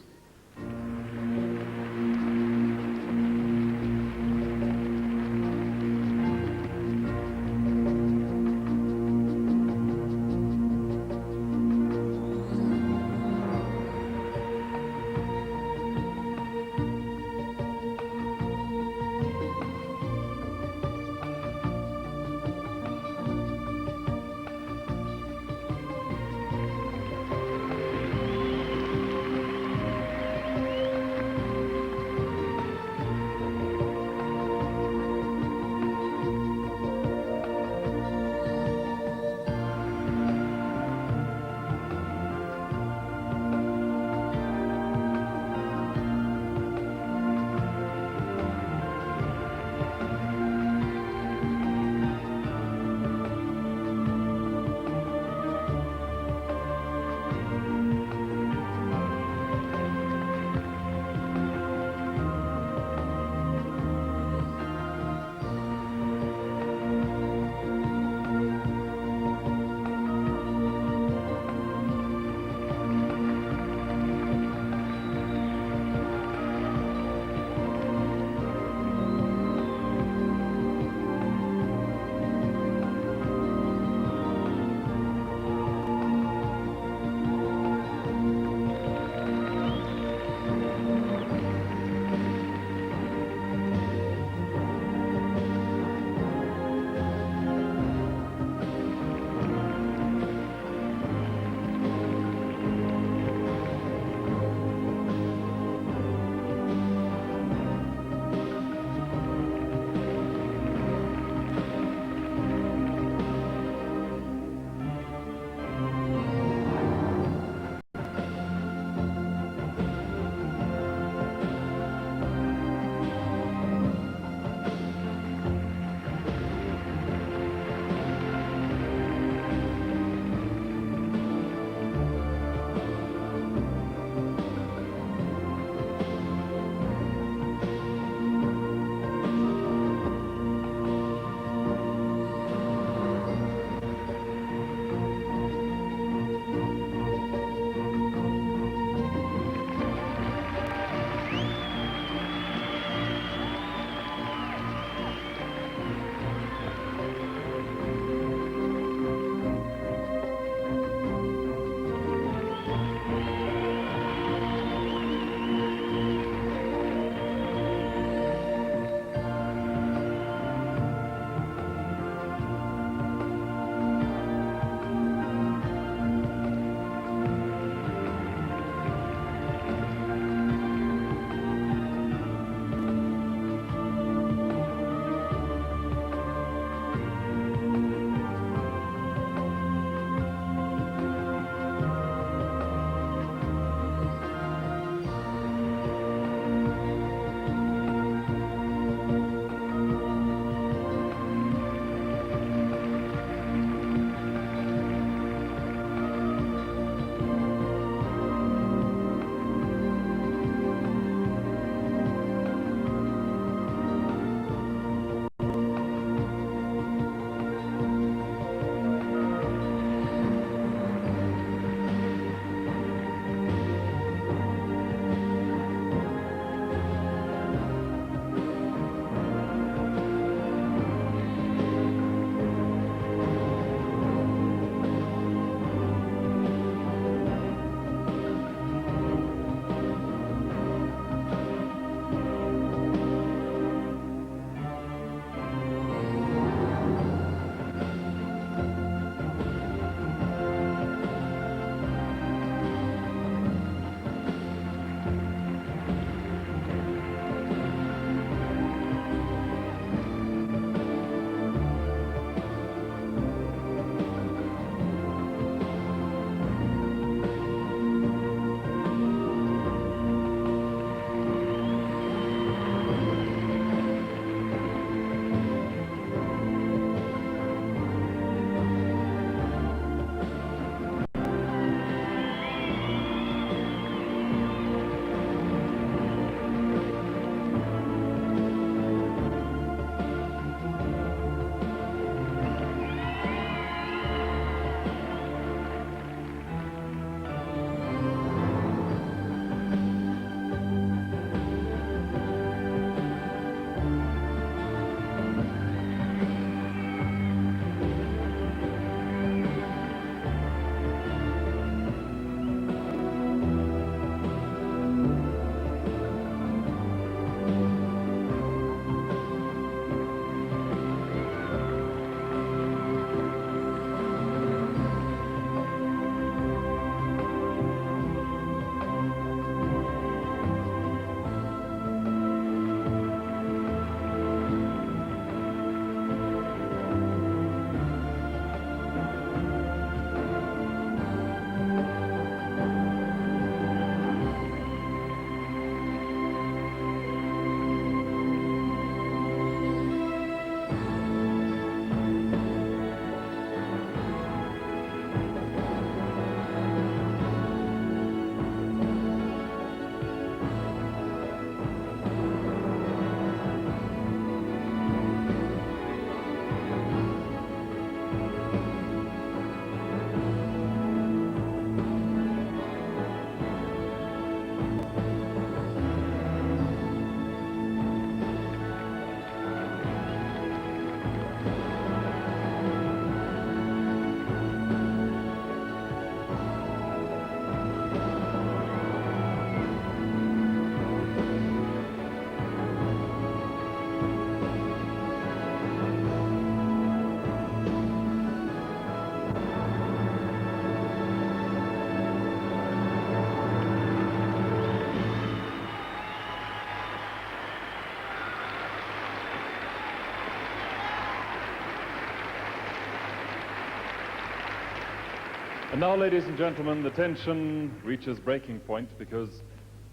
And now, ladies and gentlemen, the tension reaches breaking point because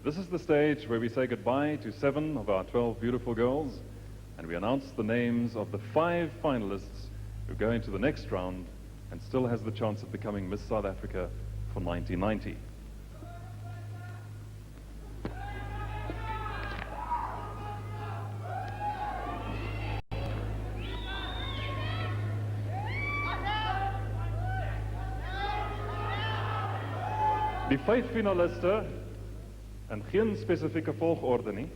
this is the stage where we say goodbye to 7 of our 12 beautiful girls, and we announce the names of the 5 finalists who go into the next round and still has the chance of becoming Miss South Africa for 1990. Die 5 finaliste, en geen specifieke volgorde nie.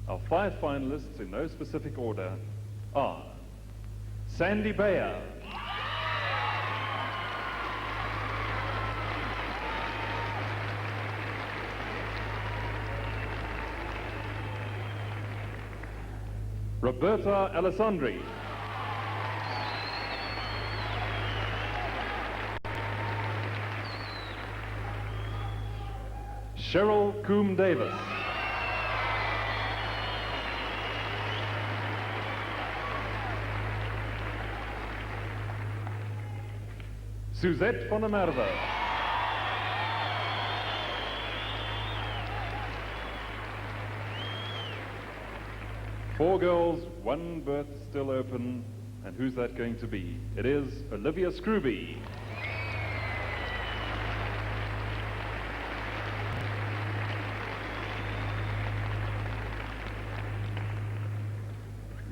Our 5 finalists in no specific order are Sandy Bayer, Roberta Alessandri, Cheryl Coombe-Davies, Suzette van der Merwe, Four girls, 1 berth still open, and who's that going to be? It is Olivia Scrooby.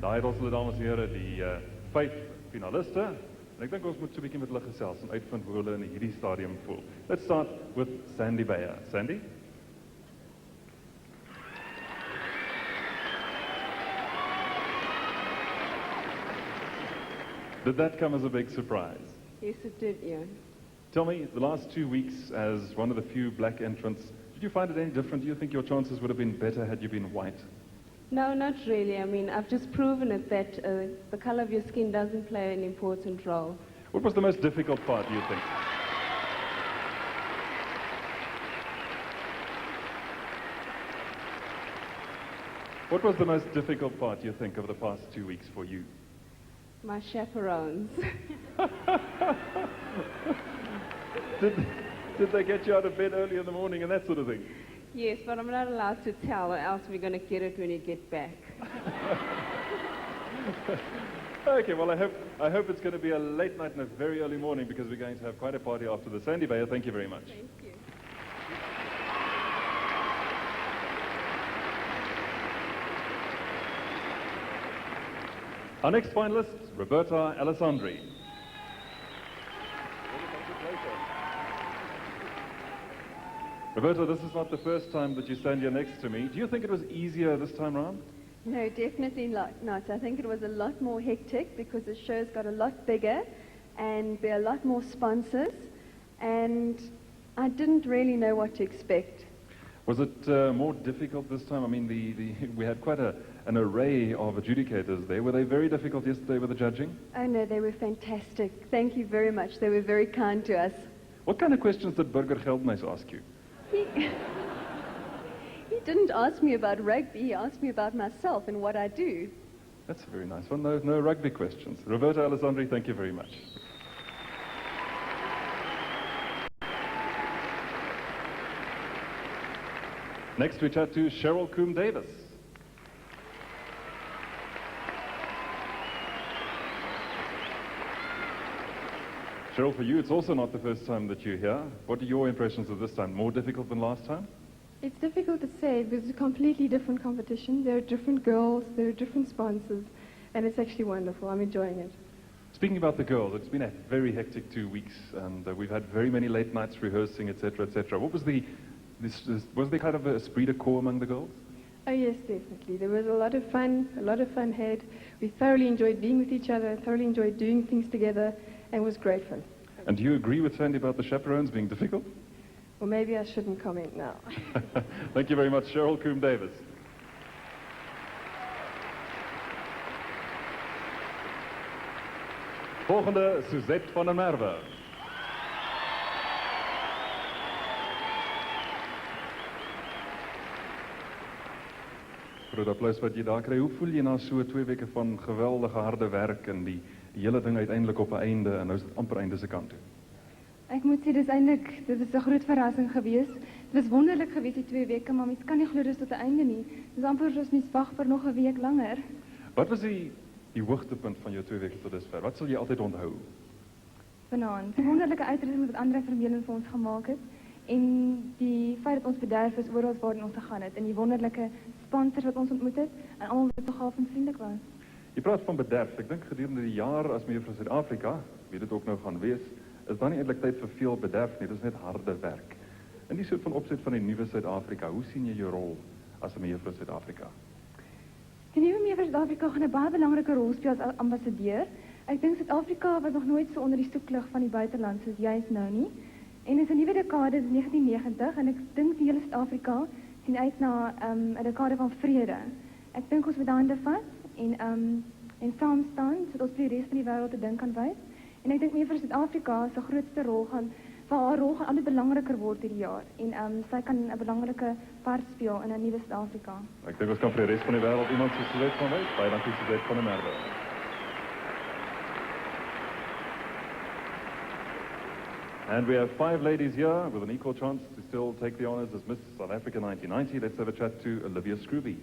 Daai ons hulle dames en here die 5 finaliste. En ek dink ons moet so 'n bietjie met hulle gesels en uitvind hoe hulle in hierdie stadium voel. Let's start with Sandy Bayer. Sandy? Did that come as a big surprise? Yes, it did, Ian. Tell me, the last 2 weeks as one of the few black entrants, did you find it any different? Do you think your chances would have been better had you been white? No, not really. I mean, I've just proven it that the color of your skin doesn't play an important role. What was the most difficult part, do you think? What was the most difficult part, you think, of the past 2 weeks for you? My chaperones. Did they get you out of bed early in the morning and that sort of thing? Yes, but I'm not allowed to tell, or else we're going to get it when you get back. Okay, well, I hope it's going to be a late night and a very early morning because we're going to have quite a party after the. Sandy Bayer, thank you very much. Thank you. Our next finalist, Roberta Alessandri. Roberta, this is not the first time that you stand here next to me. Do you think it was easier this time round? No, definitely not. I think it was a lot more hectic because the show's got a lot bigger and there are a lot more sponsors, and I didn't really know what to expect. Was it more difficult this time? I mean, we had quite an array of adjudicators there. Were they very difficult yesterday with the judging? Oh no, they were fantastic. Thank you very much. They were very kind to us. What kind of questions did Burger Geldnys ask you? He didn't ask me about rugby, he asked me about myself and what I do. That's a very nice one. No rugby questions. Roberta Alessandri, thank you very much. Next we chat to Cheryl Coombe-Davies. Cheryl, for you, it's also not the first time that you're here. What are your impressions of this time? More difficult than last time? It's difficult to say because it's a completely different competition. There are different girls, there are different sponsors, and it's actually wonderful. I'm enjoying it. Speaking about the girls, it's been a very hectic 2 weeks, and we've had very many late nights rehearsing, etc., etc. What was was there kind of a esprit de corps among the girls? Oh yes, definitely. There was a lot of fun had. We thoroughly enjoyed being with each other, thoroughly enjoyed doing things together, and was great fun. And do you agree with Sandy about the chaperones being difficult? Well, maybe I shouldn't comment now. Thank you very much, Cheryl Coombe-Davies. Volgende, Suzette van der Merwe. Groot applaus wat jy daar kry. Hoe voel jy na so 2 weke van geweldige harde werk en die hele ding uiteindelik op 'n einde en nou is dit amper einde se kant toe? Ek moet sê, dit is 'n groot verrassing geweest. Dit was wonderlik geweest die 2 weke, maar mens kan nie glo dis tot die einde nie. Dis amper soos mens wag vir nog 'n week langer. Wat was die hoogtepunt van jou 2 weke tot dusver? Wat sal jy altyd onthou? Vanaand, die wonderlike uitrusting wat ander vermeling vir ons gemaak het en die feit dat ons bederf is oral waarheen ons gegaan het en die wonderlike sponsors wat ons ontmoet het en almal wat so gaaf en vriendelik was. Jy praat van bederf. Ek dink gedurende die jaar as mevrou Suid-Afrika, wie dit ook nou gaan wees, is daar nie eintlik tyd vir veel bederf nie, dit is net harde werk. In die soort van opset van die nuwe Suid-Afrika, hoe sien jy jou rol as 'n mevrou Suid-Afrika? Die nuwe mevrou Suid-Afrika gaan 'n baie belangrike rol speel as ambassadeur. Ek dink Suid-Afrika was nog nooit so onder die soeklig van die buiteland soos juist nou nie. En dit is 'n nuwe dekade, dit is 1990 en ek dink die hele Suid-Afrika sien uit na 'n dekade van vrede. Ek dink ons moet hande vat en saam staan sodat ons vir die res van die wêreld 'n ding kan wys. En ek dink mevrou Suid-Afrika se grootste rol gaan haar rol gaan altyd belangriker word hierdie jaar en sy kan 'n belangrike part speel in 'n nuwe Suid-Afrika. Ek dink ons kan vir die res van die wêreld iemand soos Suzette van wys. Baie dankie Suzette van der Merwe. And we have 5 ladies here with an equal chance to still take the honours as Miss South Africa 1990. Let's have a chat to Olivia Scrooby.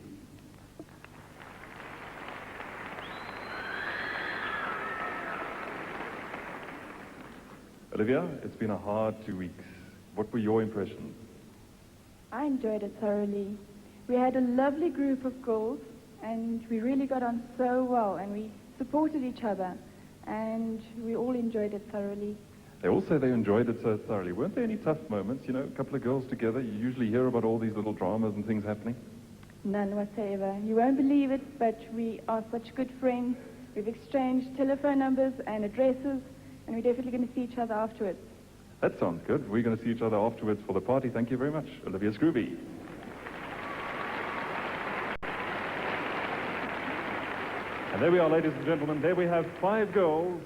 Olivia, it's been a hard 2 weeks. What were your impressions? I enjoyed it thoroughly. We had a lovely group of girls and we really got on so well and we supported each other and we all enjoyed it thoroughly. They all say they enjoyed it so thoroughly. Weren't there any tough moments? You know, a couple of girls together, you usually hear about all these little dramas and things happening. None whatsoever. You won't believe it, but we are such good friends. We've exchanged telephone numbers and addresses, and we're definitely going to see each other afterwards. That sounds good. We're going to see each other afterwards for the party. Thank you very much, Olivia Scrooby. And there we are, ladies and gentlemen. There we have 5 girls.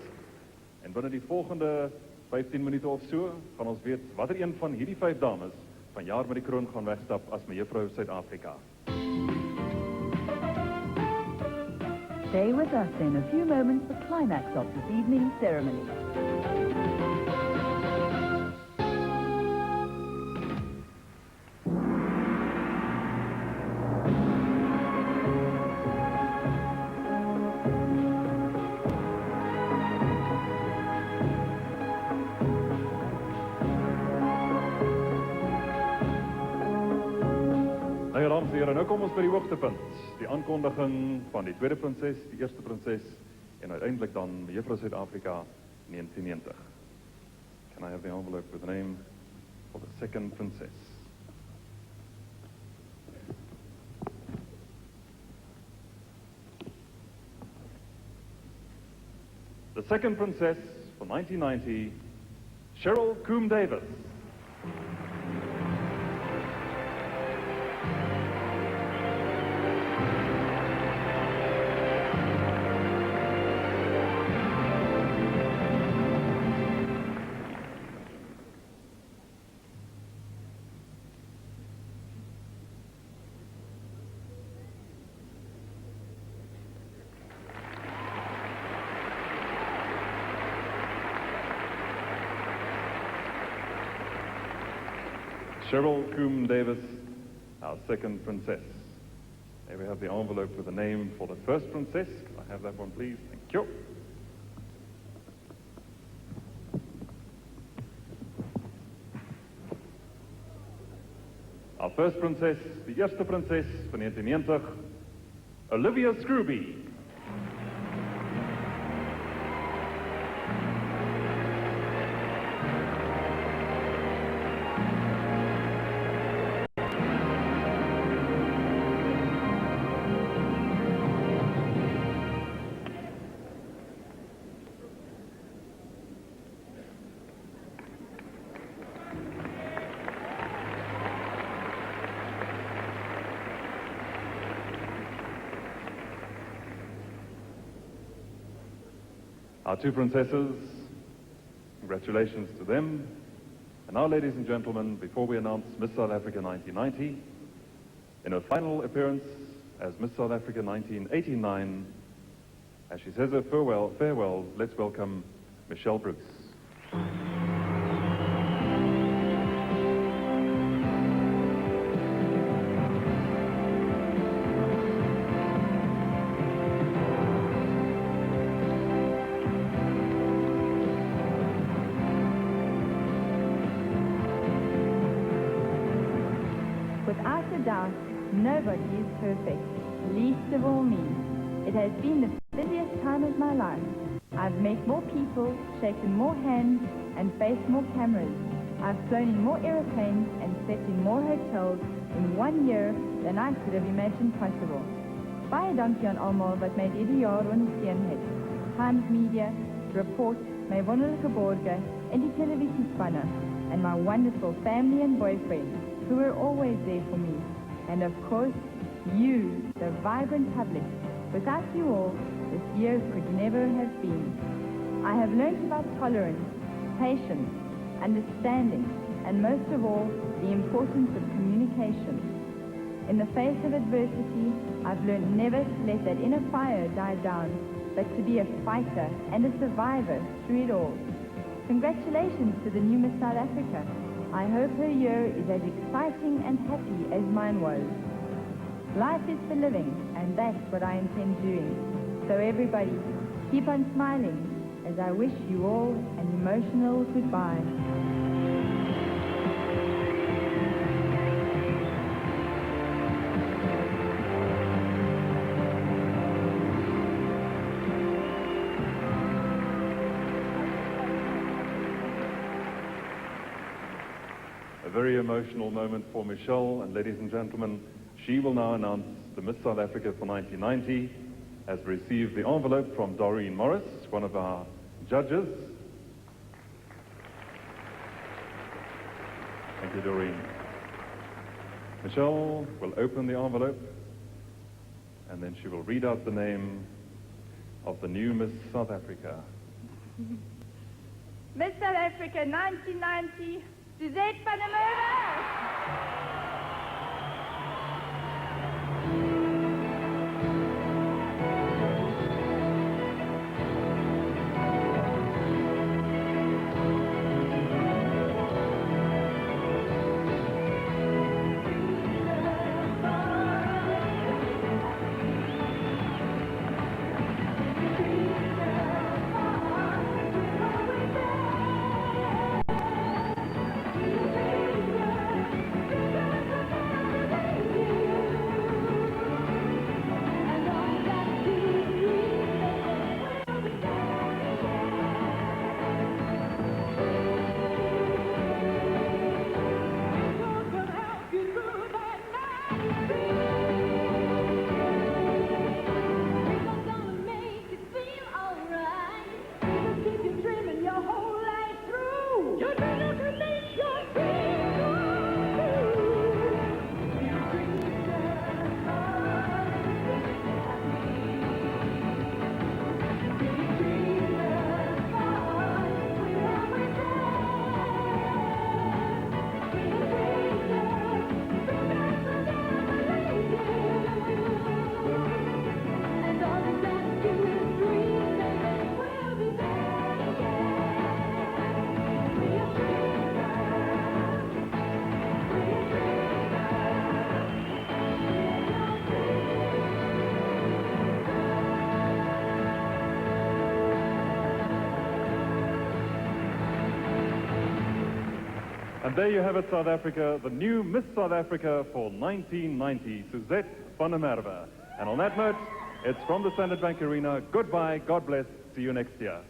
En binne die volgende 15 minute of so, gaan ons weet watter een van hierdie 5 dames vanjaar met die kroon gaan wegstap as mevrou Suid-Afrika. Stay with us in a few moments for climax of this evening's ceremony. Nou kom ons by die hoogtepunt, die aankondiging van die tweede prinses, die eerste prinses en uiteindelik dan mevrou Suid-Afrika 1990. Can I have the envelope with the name of the second princess? The second princess for 1990, Cheryl Coombe-Davies. Cheryl Coombe-Davies, our second princess. Here we have the envelope with the name for the first princess. Can I have that one, please? Thank you. Our first princess, die eerste prinses van 1990, Olivia Scrooby. Our 2 princesses, congratulations to them. And now, ladies and gentlemen, before we announce Miss South Africa 1990, in her final appearance as Miss South Africa 1989, as she says her farewell, let's welcome Michelle Bruce. a doubt, nobody is perfect, least of all me. It has been the busiest time of my life. I've met more people, shaken more hands, and faced more cameras. I've flown in more aeroplanes and slept in more hotels in 1 year than I could have imagined possible. Baie dankie aan almal wat my hierdie jaar ondersteun het. Times Media, Report, my wonderlike borge, en die televisiespanne, and my wonderful family and boyfriend, who were always there for me. And of course, you, the vibrant public. Without you all, this year could never have been. I have learned about tolerance, patience, understanding, and most of all, the importance of communication. In the face of adversity, I've learned never to let that inner fire die down, but to be a fighter and a survivor through it all. Congratulations to the new Miss South Africa. I hope her year is as exciting and happy as mine was. Life is for living, and that's what I intend doing. So everybody, keep on smiling as I wish you all an emotional goodbye. A very emotional moment for Michelle, and ladies and gentlemen, she will now announce the Miss South Africa for 1990, has received the envelope from Doreen Morris, one of our judges. Thank you, Doreen. Michelle will open the envelope, and then she will read out the name of the new Miss South Africa. Miss South Africa 1990, Suzette van der Merwe. And there you have it, South Africa, the new Miss South Africa for 1990, Suzette van der Merwe. And on that note, it's from the Standard Bank Arena. Goodbye, God bless, see you next year.